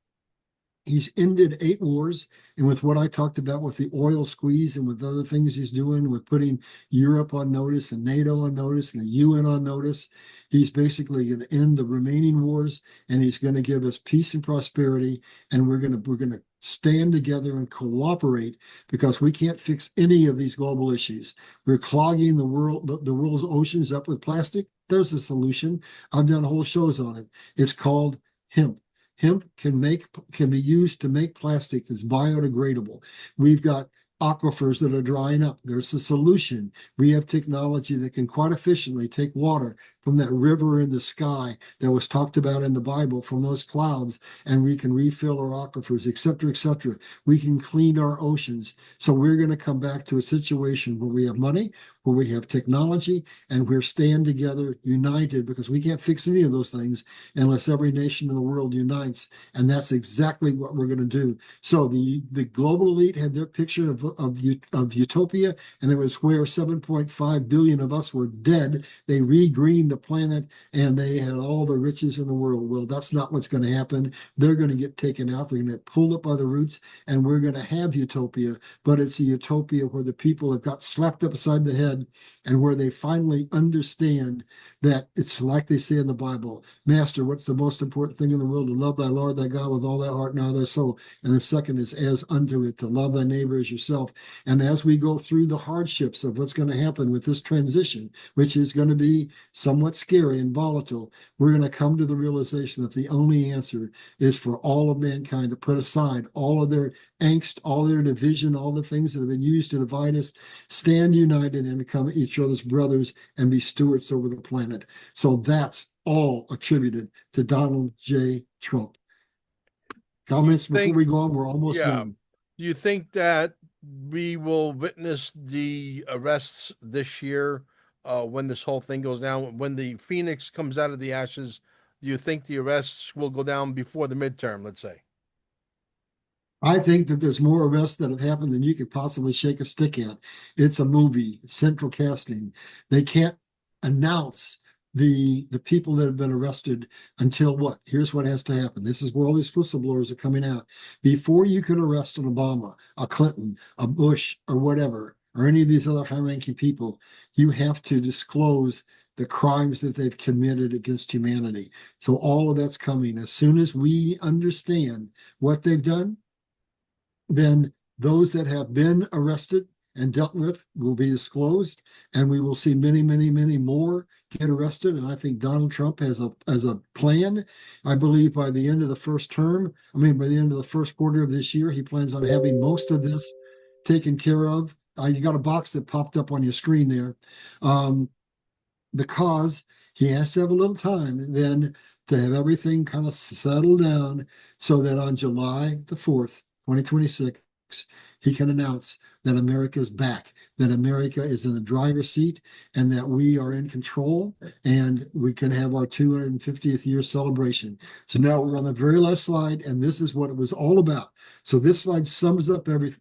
S2: he's ended 8 wars. And with what I talked about with the oil squeeze and with other things he's doing, with putting Europe on notice and NATO on notice and the UN on notice, he's basically going to end the remaining wars, and he's going to give us peace and prosperity. And we're going to stand together and cooperate, because we can't fix any of these global issues. We're clogging the world's oceans up with plastic. There's a solution. I've done whole shows on it. It's called hemp. Hemp can be used to make plastic that's biodegradable. We've got aquifers that are drying up. There's a solution. We have technology that can quite efficiently take water from that river in the sky that was talked about in the Bible, from those clouds, and we can refill our aquifers, et cetera, et cetera. We can clean our oceans. So we're going to come back to a situation where we have money, where we have technology, and we're staying together, united, because we can't fix any of those things unless every nation in the world unites. And that's exactly what we're going to do. So the global elite had their picture of utopia, and it was where 7.5 billion of us were dead. They regreened the planet, and they had all the riches in the world. Well, that's not what's going to happen. They're going to get taken out. They're going to get pulled up by the roots, and we're going to have utopia. But it's a utopia where the people have got slapped upside the head, and where they finally understand that it's like they say in the Bible, Master, what's the most important thing in the world? To love thy Lord thy God with all thy heart and all thy soul. And the second is as unto it, to love thy neighbor as yourself. And as we go through the hardships of what's going to happen with this transition, which is going to be somewhat scary and volatile, we're going to come to the realization that the only answer is for all of mankind to put aside all of their angst, all their division, all the things that have been used to divide us, stand united and become each other's brothers and be stewards over the planet. So that's all attributed to Donald J. Trump. Comments before we go on? We're almost done.
S1: Do you think that we will witness the arrests this year when this whole thing goes down? When the Phoenix comes out of the ashes, do you think the arrests will go down before the midterm, let's say?
S2: I think that there's more arrests that have happened than you could possibly shake a stick at. It's a movie, central casting. They can't announce the people that have been arrested until what? Here's what has to happen. This is where all these whistleblowers are coming out. Before you can arrest an Obama, a Clinton, a Bush, or whatever, or any of these other high-ranking people, you have to disclose the crimes that they've committed against humanity. So all of that's coming. As soon as we understand what they've done, then those that have been arrested and dealt with will be disclosed, and we will see many, many, many more get arrested. And I think Donald Trump has a plan. I believe by the end of the first term, by the end of the first quarter of this year, he plans on having most of this taken care of. You got a box that popped up on your screen there, because he has to have a little time then to have everything kind of settle down so that on July the 4th, 2026, he can announce that America is back, that America is in the driver's seat, and that we are in control, and we can have our 250th year celebration. So now we're on the very last slide, and this is what it was all about. So this slide sums up everything.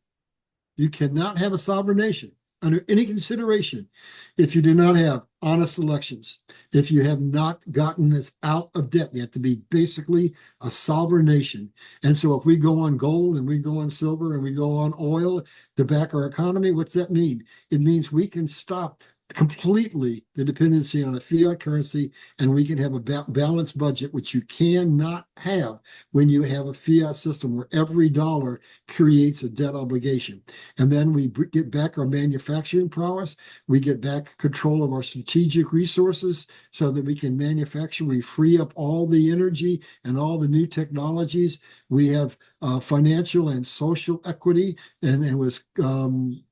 S2: You cannot have a sovereign nation under any consideration if you do not have honest elections, if you have not gotten us out of debt. You have to be basically a sovereign nation. And so if we go on gold and we go on silver and we go on oil to back our economy, what's that mean? It means we can stop completely the dependency on a fiat currency, and we can have a balanced budget, which you cannot have when you have a fiat system where every dollar creates a debt obligation. And then we get back our manufacturing prowess, we get back control of our strategic resources so that we can manufacture, we free up all the energy and all the new technologies. We have financial and social equity, and it was, I'm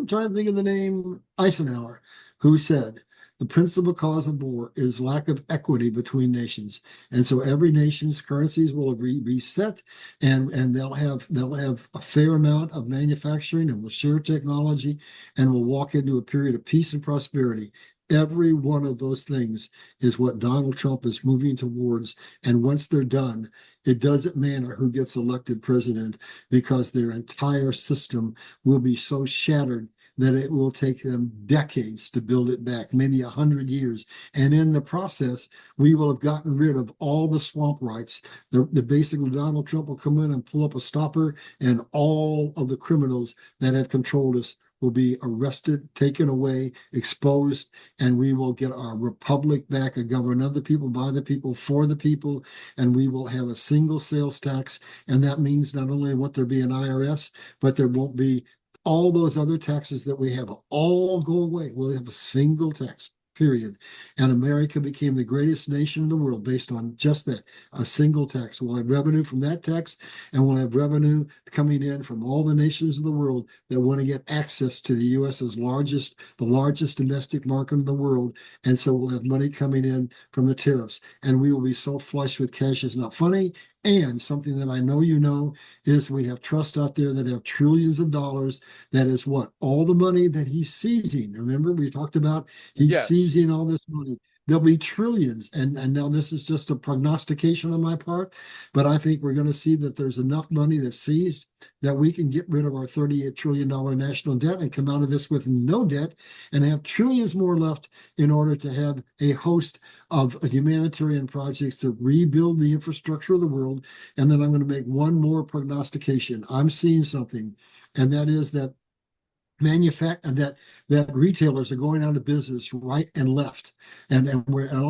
S2: trying to think of the name, Eisenhower, who said, the principal cause of war is lack of equity between nations. And so every nation's currencies will reset, and they'll have a fair amount of manufacturing, and will share technology, and will walk into a period of peace and prosperity. Every one of those things is what Donald Trump is moving towards. And once they're done, it doesn't matter who gets elected president, because their entire system will be so shattered that it will take them decades to build it back, maybe 100 years. And in the process, we will have gotten rid of all the swamp rights. Basically, Donald Trump will come in and pull up a stopper, and all of the criminals that have controlled us will be arrested, taken away, exposed, and we will get our republic back, a government of the people, by the people, for the people, and we will have a single sales tax. And that means not only won't there be an IRS, but there won't be all those other taxes that we have all go away. We'll have a single tax, period. And America became the greatest nation in the world based on just that, a single tax. We'll have revenue from that tax, and we'll have revenue coming in from all the nations of the world that want to get access to the U.S.'s the largest domestic market in the world. And so we'll have money coming in from the tariffs, and we will be so flush with cash, it's not funny. And something that I know you know is we have trusts out there that have trillions of dollars. That is what? All the money that he's seizing. Remember, we talked about he's seizing all this money. There'll be trillions. And now this is just a prognostication on my part, but I think we're going to see that there's enough money that's seized that we can get rid of our $38 trillion national debt and come out of this with no debt, and have trillions more left in order to have a host of humanitarian projects to rebuild the infrastructure of the world. And then I'm going to make one more prognostication. I'm seeing something, and that is that that retailers are going out of business right and left, and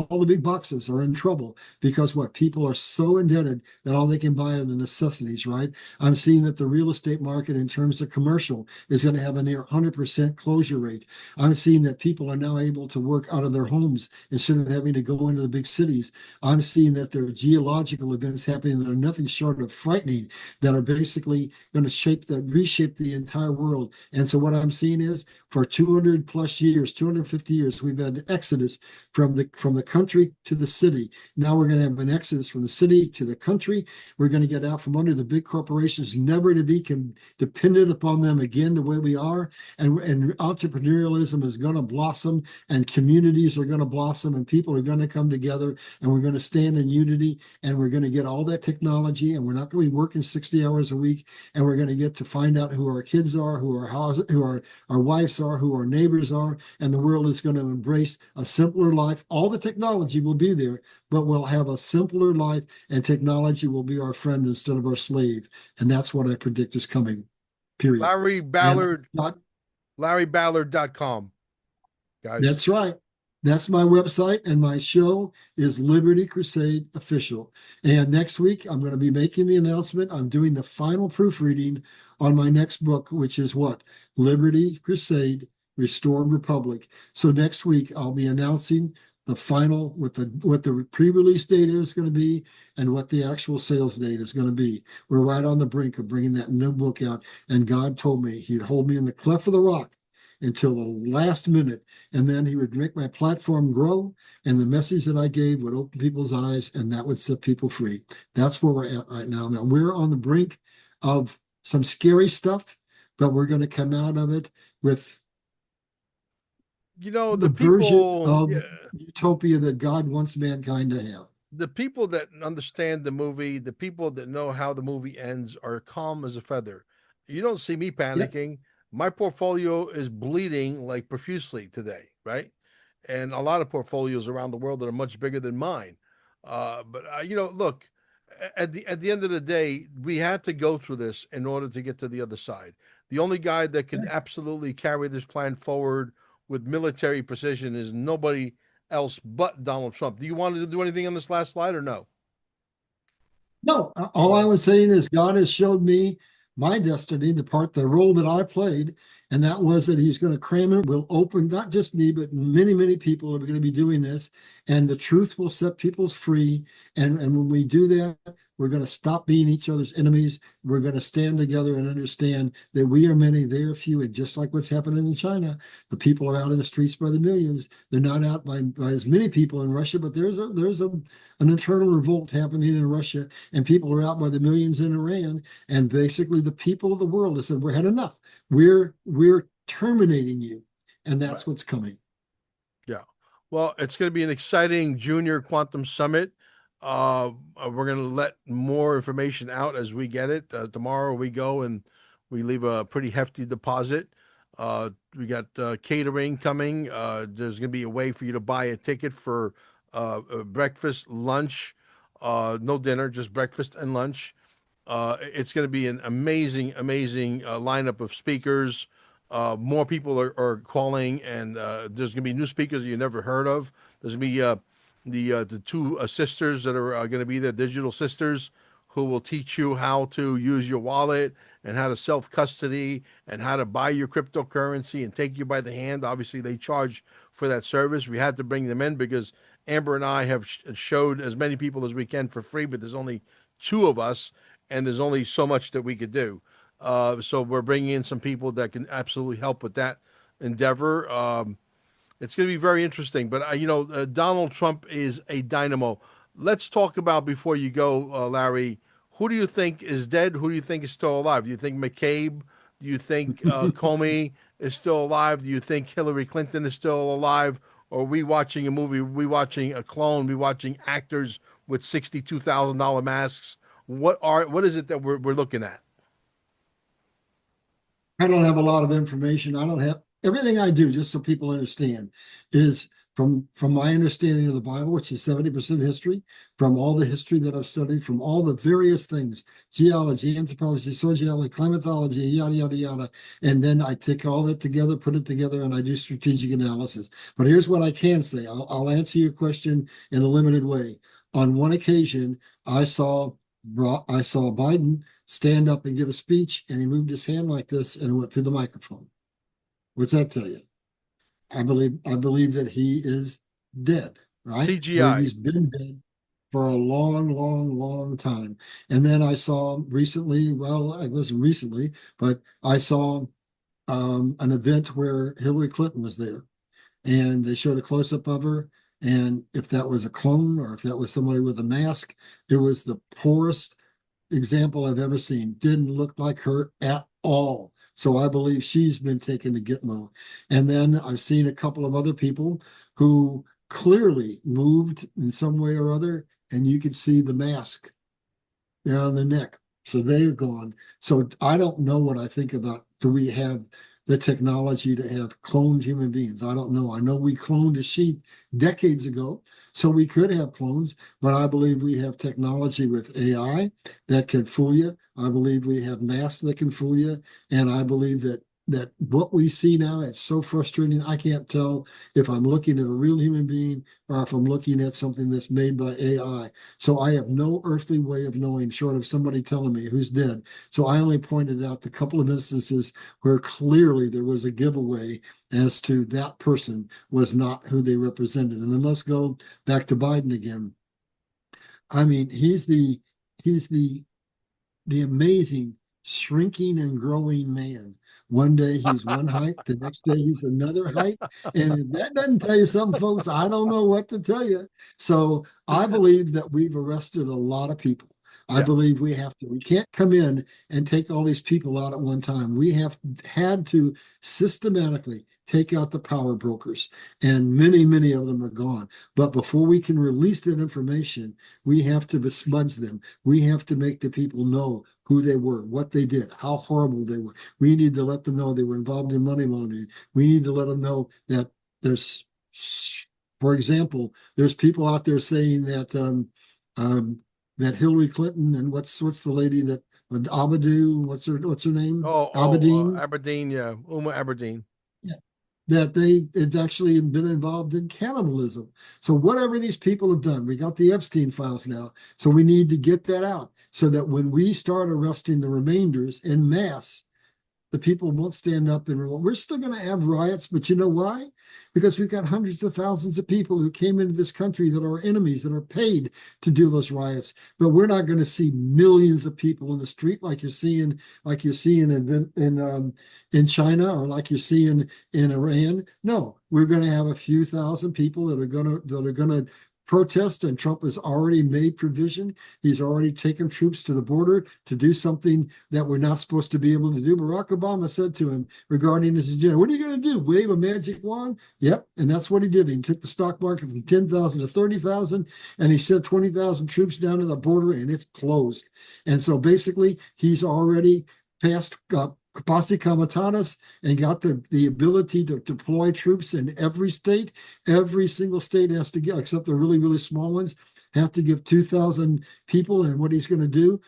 S2: all the big boxes are in trouble because what? People are so indebted that all they can buy are the necessities, right? I'm seeing that the real estate market in terms of commercial is going to have a near 100% closure rate. I'm seeing that people are now able to work out of their homes instead of having to go into the big cities. I'm seeing that there are geological events happening that are nothing short of frightening, that are basically going to reshape the entire world. And so what I'm seeing is, for 200 plus years, 250 years, we've had an exodus from the country to the city. Now we're going to have an exodus from the city to the country. We're going to get out from under the big corporations, never to be dependent upon them again the way we are. And entrepreneurialism is going to blossom, and communities are going to blossom, and people are going to come together, and we're going to stand in unity, and we're going to get all that technology, and we're not going to be working 60 hours a week, and we're going to get to find out who our kids are, who our our wives are, who our neighbors are, and the world is going to embrace a simpler life. All the technology will be there, but we'll have a simpler life, and technology will be our friend instead of our slave. And that's what I predict is coming, period.
S1: Larry
S2: And
S1: Ballard, LarryBallard.com, guys.
S2: that's right. That's my website, and my show is Liberty Crusade Official. And next week, I'm going to be making the announcement. I'm doing the final proofreading on my next book, which is what? Liberty Crusade Restored Republic. So next week, I'll be announcing the final, what the pre-release date is going to be and what the actual sales date is going to be. We're right on the brink of bringing that new book out. And God told me he'd hold me in the cleft of the rock until the last minute, and then he would make my platform grow, and the message that I gave would open people's eyes, and that would set people free. That's where we're at right now. Now we're on the brink of some scary stuff, but we're going to come out of it with
S1: The
S2: the version
S1: people,
S2: of
S1: yeah,
S2: utopia that God wants mankind to have.
S1: the people that understand the movie, the people that know how the movie ends are calm as a feather. You don't see me
S2: Yep.
S1: panicking. My portfolio is bleeding like profusely today, right? And a lot of portfolios around the world that are much bigger than mine. But look, at the end of the day, we had to go through this in order to get to the other side. The only guy that can absolutely carry this plan forward with military precision is nobody else but Donald Trump. Do you want to do anything on this last slide or no?
S2: No, all I
S1: No.
S2: was saying is God has showed me my destiny, the role that I played, and that was that he's going to cram it, will open, not just me, but many, many people are going to be doing this, and the truth will set people free. And when we do that, we're going to stop being each other's enemies. We're going to stand together and understand that we are many, they are few. And just like what's happening in China, the people are out in the streets by the millions. They're not out by as many people in Russia, but there's an internal revolt happening in Russia, and people are out by the millions in Iran. And basically, the people of the world have said, "We're had enough. We're terminating you," and
S1: Right.
S2: that's what's coming.
S1: Yeah. Well, it's going to be an exciting junior quantum summit. We're going to let more information out as we get it. Tomorrow we go and we leave a pretty hefty deposit. We got catering coming. There's going to be a way for you to buy a ticket for breakfast, lunch, no dinner, just breakfast and lunch. It's going to be an amazing, amazing lineup of speakers. More people are calling, and there's going to be new speakers that you never heard of. There's going to be the two sisters that are going to be there, digital sisters, who will teach you how to use your wallet and how to self custody and how to buy your cryptocurrency and take you by the hand. Obviously, they charge for that service. We had to bring them in because Amber and I have showed as many people as we can for free, but there's only two of us, and there's only so much that we could do. So we're bringing in some people that can absolutely help with that endeavor. It's going to be very interesting. But Donald Trump is a dynamo. Let's talk about before you go, Larry. Who do you think is dead? Who do you think is still alive? Do you think McCabe? Do you think Comey is still alive? Do you think Hillary Clinton is still alive? Or are we watching a movie? Are we watching a clone? Are we watching actors with $62,000 masks? What is it that we're looking at?
S2: I don't have a lot of information. I don't have everything I do, just so people understand, is from my understanding of the Bible, which is 70% history, from all the history that I've studied, from all the various things, geology, anthropology, sociology, climatology, yada yada yada. And then I take all that together, put it together, and I do strategic analysis. But here's what I can say. I'll answer your question in a limited way. On one occasion, I saw Biden stand up and give a speech, and he moved his hand like this and it went through the microphone. What's that tell you? I believe that he is dead, right? I believe
S1: CGI.
S2: he's been dead for a long, long, long time. And then I saw recently, well, it wasn't recently, but I saw an event where Hillary Clinton was there, and they showed a close up of her. And if that was a clone or if that was somebody with a mask, it was the poorest example I've ever seen. Didn't look like her at all. So I believe she's been taken to Gitmo. And then I've seen a couple of other people who clearly moved in some way or other, and you could see the mask on their neck. So they're gone. So I don't know what I think about. Do we have the technology to have cloned human beings. I don't know. I know we cloned a sheep decades ago, so we could have clones, but I believe we have technology with AI that can fool you. I believe we have masks that can fool you. And I believe that what we see now, it's so frustrating. I can't tell if I'm looking at a real human being or if I'm looking at something that's made by AI. So I have no earthly way of knowing short of somebody telling me who's dead. So I only pointed out a couple of instances where clearly there was a giveaway as to that person was not who they represented. And then let's go back to Biden again. I mean, he's the amazing shrinking and growing man. One day he's one height, the next day he's another height. And if that doesn't tell you something, folks, I don't know what to tell you. So I believe that we've arrested a lot of people. I
S1: Yeah.
S2: believe we can't come in and take all these people out at one time. We have had to systematically take out the power brokers, and many of them are gone. But before we can release that information, we have to besmudge them. We have to make the people know who they were, what they did, how horrible they were. We need to let them know they were involved in money laundering. We need to let them know that there's, for example, there's people out there saying um, that Hillary Clinton and what's the lady that Abadu, what's her name? Abedin.
S1: Aberdeen, yeah, Uma Aberdeen.
S2: Yeah. That they it's actually been involved in cannibalism. So whatever these people have done, we got the Epstein files now. So we need to get that out so that when we start arresting the remainders in mass, the people won't stand up and revolt. We're still going to have riots, but you know why? Because we've got hundreds of thousands of people who came into this country that are enemies that are paid to do those riots. But we're not going to see millions of people in the street like you're seeing in China or like you're seeing in Iran. No, we're going to have a few thousand people that are going to protest, and Trump has already made provision. He's already taken troops to the border to do something that we're not supposed to be able to do. Barack Obama said to him regarding his agenda, "What are you going to do? Wave a magic wand?" Yep, and that's what he did. He took the stock market from 10,000 to 30,000, and he sent 20,000 troops down to the border, and it's closed. And so basically, he's already passed Posse Comitatus and got the ability to deploy troops in every state. Every single state has to get, except the really small ones, have to give 2,000 people. And what he's going to do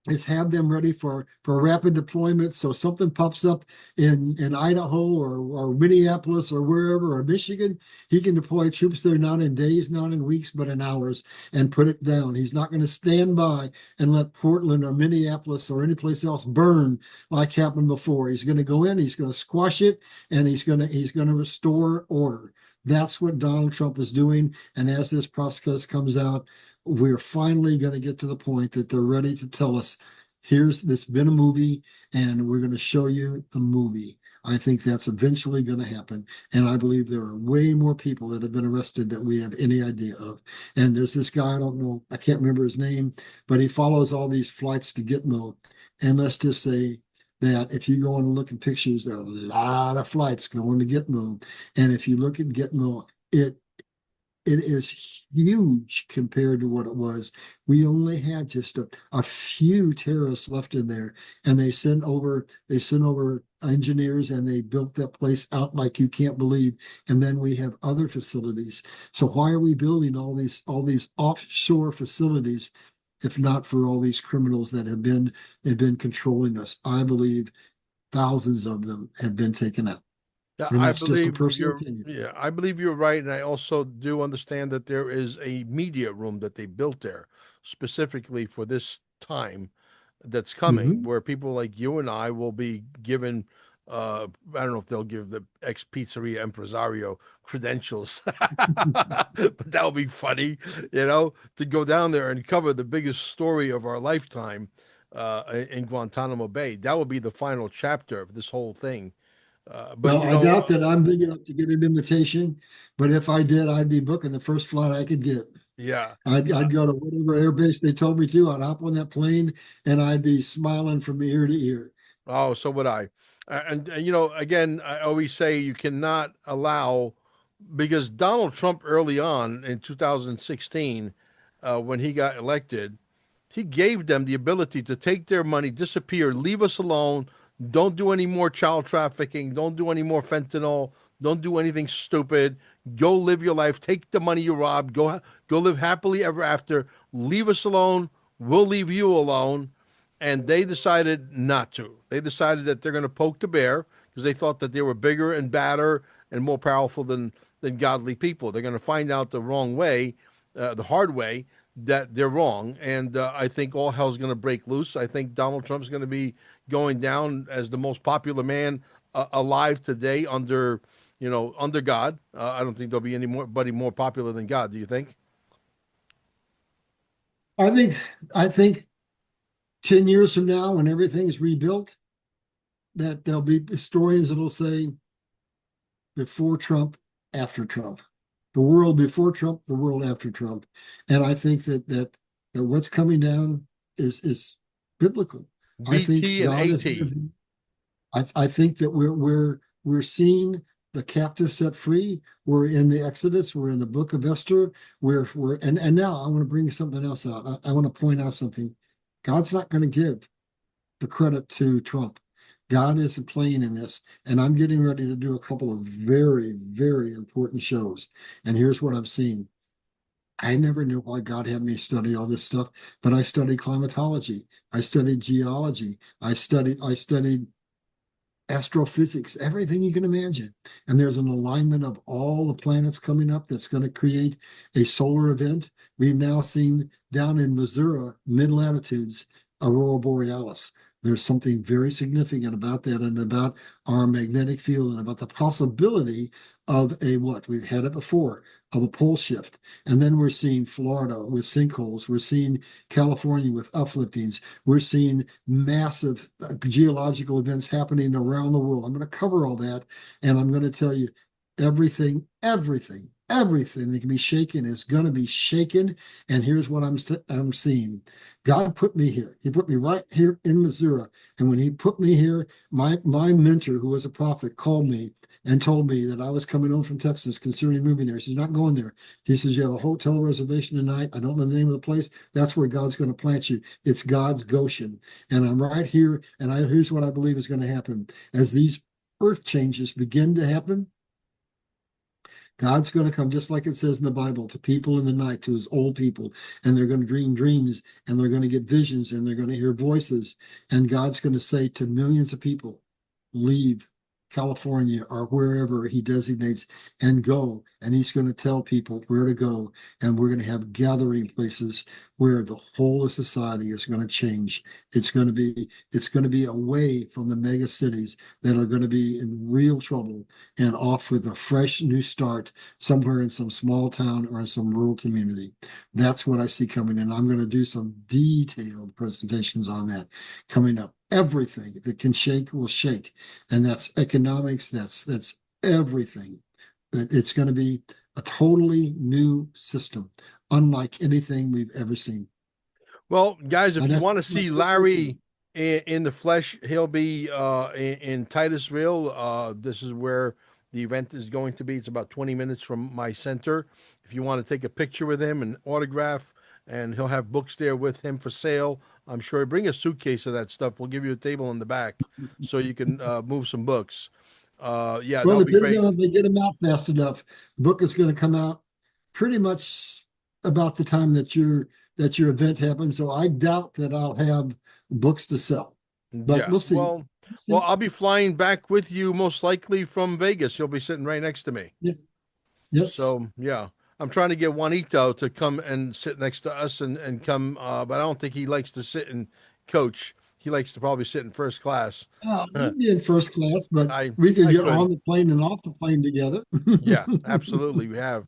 S2: is have them ready for rapid deployment. So something pops up in Idaho or Minneapolis or wherever, or Michigan, he can deploy troops there not in days, not in weeks, but in hours, and put it down. He's not going to stand by and let Portland or Minneapolis or any place else burn like happened before. He's going to go in, he's going to squash it, and he's going to restore order. That's what Donald Trump is doing. And as this process comes out, we're finally going to get to the point that they're ready to tell us, here's this been a movie, and we're going to show you the movie. I think that's eventually going to happen. And I believe there are way more people that have been arrested that we have any idea of. And there's this guy, I don't know, I can't remember his name, but he follows all these flights to Gitmo. And let's just say that if you go and look at pictures, there are a lot of flights going to Gitmo. And if you look at Gitmo, it is huge compared to what it was. We only had just a few terrorists left in there, and they sent over engineers, and they built that place out like you can't believe. And then we have other facilities. So why are we building all these offshore facilities if not for all these criminals that have been controlling us? I believe thousands of them have been taken out.
S1: Yeah,
S2: And that's just a personal opinion.
S1: I believe you're right, and I also do understand that there is a media room that they built there specifically for this time that's coming,
S2: Mhm.
S1: where people like you and I will be given I don't know if they'll give the ex pizzeria impresario credentials, but that'll be funny, to go down there and cover the biggest story of our lifetime in Guantanamo Bay. That will be the final chapter of this whole thing. But
S2: Well, I doubt that I'm big enough to get an invitation, but if I did, I'd be booking the first flight I could get.
S1: yeah.
S2: I'd go to whatever airbase they told me to. I'd hop on that plane and I'd be smiling from ear to ear.
S1: Oh, so would I. And again, I always say you cannot allow, because Donald Trump early on in 2016, when he got elected, he gave them the ability to take their money, disappear, leave us alone, Don't do any more child trafficking. Don't do any more fentanyl. Don't do anything stupid. Go live your life. Take the money you robbed. Go live happily ever after. Leave us alone. We'll leave you alone. And they decided not to. They decided that they're going to poke the bear because they thought that they were bigger and badder and more powerful than godly people. They're going to find out the wrong way, the hard way, that they're wrong. And I think all hell's going to break loose. I think Donald Trump's going to be going down as the most popular man alive today under God. I don't think there'll be anybody more popular than God. Do you think?
S2: I think 10 years from now, when everything's rebuilt, that there'll be historians that'll say before Trump, after Trump, the world before Trump, the world after Trump. And I think that what's coming down is biblical. I think
S1: BT and
S2: God is
S1: AT.
S2: I think that we're seeing the captives set free. We're in the Exodus. We're in the book of Esther. And now I want to bring something else out. I want to point out something. God's not going to give the credit to Trump. God is playing in this, and I'm getting ready to do a couple of very, very important shows. And here's what I'm seeing. I never knew why God had me study all this stuff, but I studied climatology. I studied geology. I studied astrophysics, everything you can imagine. And there's an alignment of all the planets coming up that's going to create a solar event. We've now seen down in Missouri, mid latitudes, aurora borealis. There's something very significant about that and about our magnetic field and about the possibility of a what we've had it before of a pole shift. And then we're seeing Florida with sinkholes. We're seeing California with upliftings. We're seeing massive geological events happening around the world. I'm going to cover all that, and I'm going to tell you everything that can be shaken is going to be shaken. And here's what I'm seeing. God put me here. He put me right here in Missouri. And when he put me here, my mentor, who was a prophet, called me and told me that I was coming home from Texas considering moving there. He says, "You're not going there." He says, "You have a hotel reservation tonight. I don't know the name of the place. That's where God's going to plant you. It's God's Goshen." And I'm right here. And here's what I believe is going to happen. As these earth changes begin to happen, God's going to come, just like it says in the Bible, to people in the night, to his old people, and they're going to dream dreams, and they're going to get visions, and they're going to hear voices. And God's going to say to millions of people, leave California or wherever he designates and go. And he's going to tell people where to go. And we're going to have gathering places where the whole of society is going to change. It's going to be away from the mega cities that are going to be in real trouble and off with a fresh new start somewhere in some small town or in some rural community. That's what I see coming. And I'm going to do some detailed presentations on that coming up. Everything that can shake will shake. And that's economics. That's everything. That it's going to be a totally new system, unlike anything we've ever seen.
S1: Well, guys, if
S2: And
S1: you
S2: that's
S1: want to
S2: my
S1: see
S2: first opinion.
S1: Larry in the flesh, he'll be in Titusville. This is where the event is going to be. It's about 20 minutes from my center. If you want to take a picture with him and autograph, and he'll have books there with him for sale. I'm sure. Bring a suitcase of that stuff. We'll give you a table in the back so you can move some books. Yeah,
S2: Well,
S1: that'll
S2: it
S1: be
S2: depends
S1: great.
S2: on if they get them out fast enough. The book is going to come out pretty much about the time that your event happens. So I doubt that I'll have books to sell, but
S1: Yeah.
S2: we'll see. We'll
S1: Well,
S2: see.
S1: I'll be flying back with you most likely from Vegas. You'll be sitting right next to me.
S2: Yes. Yes.
S1: So yeah, I'm trying to get Juanito to come and sit next to us and come, but I don't think he likes to sit and coach. He likes to probably sit in first class.
S2: You'd be in first class, but
S1: I
S2: we could
S1: I
S2: get
S1: could.
S2: on the plane and off the plane together.
S1: Yeah, absolutely. We have.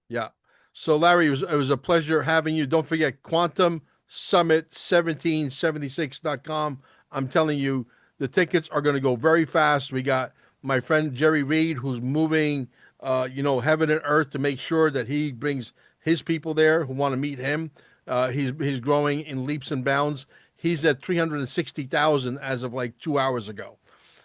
S1: Yeah. So Larry, it was a pleasure having you. Don't forget Quantum Summit 1776.com. I'm telling you, the tickets are going to go very fast. We got my friend Jerry Reed, who's moving heaven and earth to make sure that he brings his people there who want to meet him. He's growing in leaps and bounds. He's at 360,000 as of like 2 hours ago.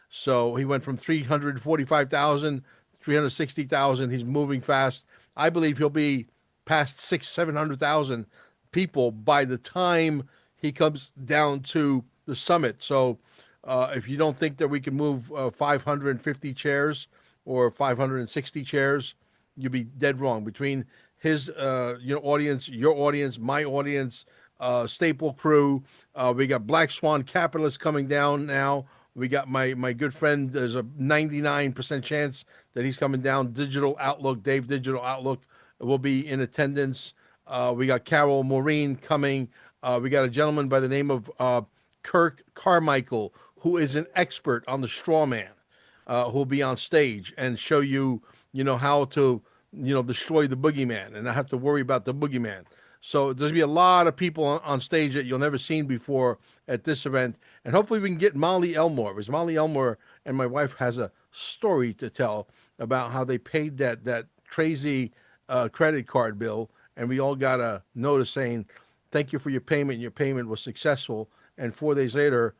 S1: So he went from 345,000, 360,000. He's moving fast. I believe he'll be past 700,000 people by the time he comes down to the summit. So If you don't think that we can move 550 chairs or 560 chairs, you'd be dead wrong. Between his audience, your audience, my audience, staple crew, we got Black Swan capitalists coming down now. We got my good friend. There's a 99% chance that he's coming down. Digital Outlook, Dave Digital Outlook will be in attendance. We got Carol Maureen coming. We got a gentleman by the name of Kirk Carmichael, who is an expert on the straw man, who will be on stage and show you, how to, destroy the boogeyman and not have to worry about the boogeyman. So there's gonna be a lot of people on stage that you'll never seen before at this event, and hopefully we can get Molly Elmore, because Molly Elmore and my wife has a story to tell about how they paid that crazy credit card bill, and we all got a notice saying, "Thank you for your payment. Your payment was successful." And 4 days later,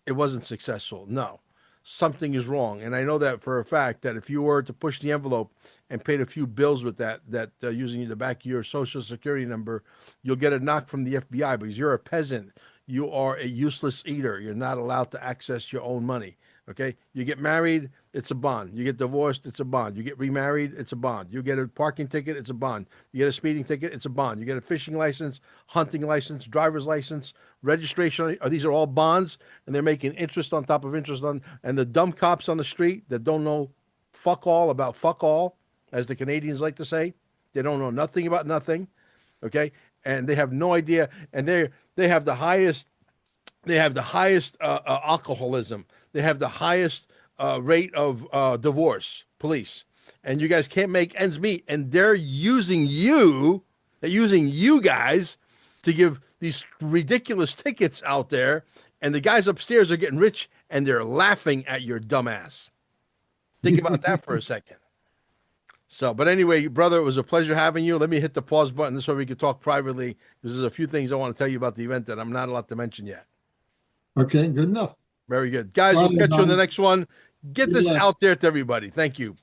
S1: it wasn't successful. No, something is wrong. And I know that for a fact that if you were to push the envelope and paid a few bills with that using the back of your social security number, you'll get a knock from the FBI because you're a peasant. You are a useless eater. You're not allowed to access your own money. Okay. You get married, it's a bond. You get divorced, it's a bond. You get remarried, it's a bond. You get a parking ticket, it's a bond. You get a speeding ticket, it's a bond. You get a fishing license, hunting license, driver's license, registration. These are all bonds, and they're making interest on top of interest on. And the dumb cops on the street that don't know fuck all about fuck all, as the Canadians like to say, they don't know nothing about nothing. Okay, and they have no idea, and they have the highest alcoholism. They have the highest rate of divorce, police, and you guys can't make ends meet, and they're using you. They're using you guys to give these ridiculous tickets out there, and the guys upstairs are getting rich, and they're laughing at your dumbass. Think about that for a second. So, but anyway, brother, it was a pleasure having you. Let me hit the pause button so we can talk privately. There's a few things I want to tell you about the event that I'm not allowed to mention yet.
S2: Okay, good enough.
S1: Very good. Guys,
S2: Bye,
S1: we'll catch you on the
S2: everybody.
S1: next one. Get
S2: Be
S1: this
S2: blessed.
S1: out there to everybody. Thank you.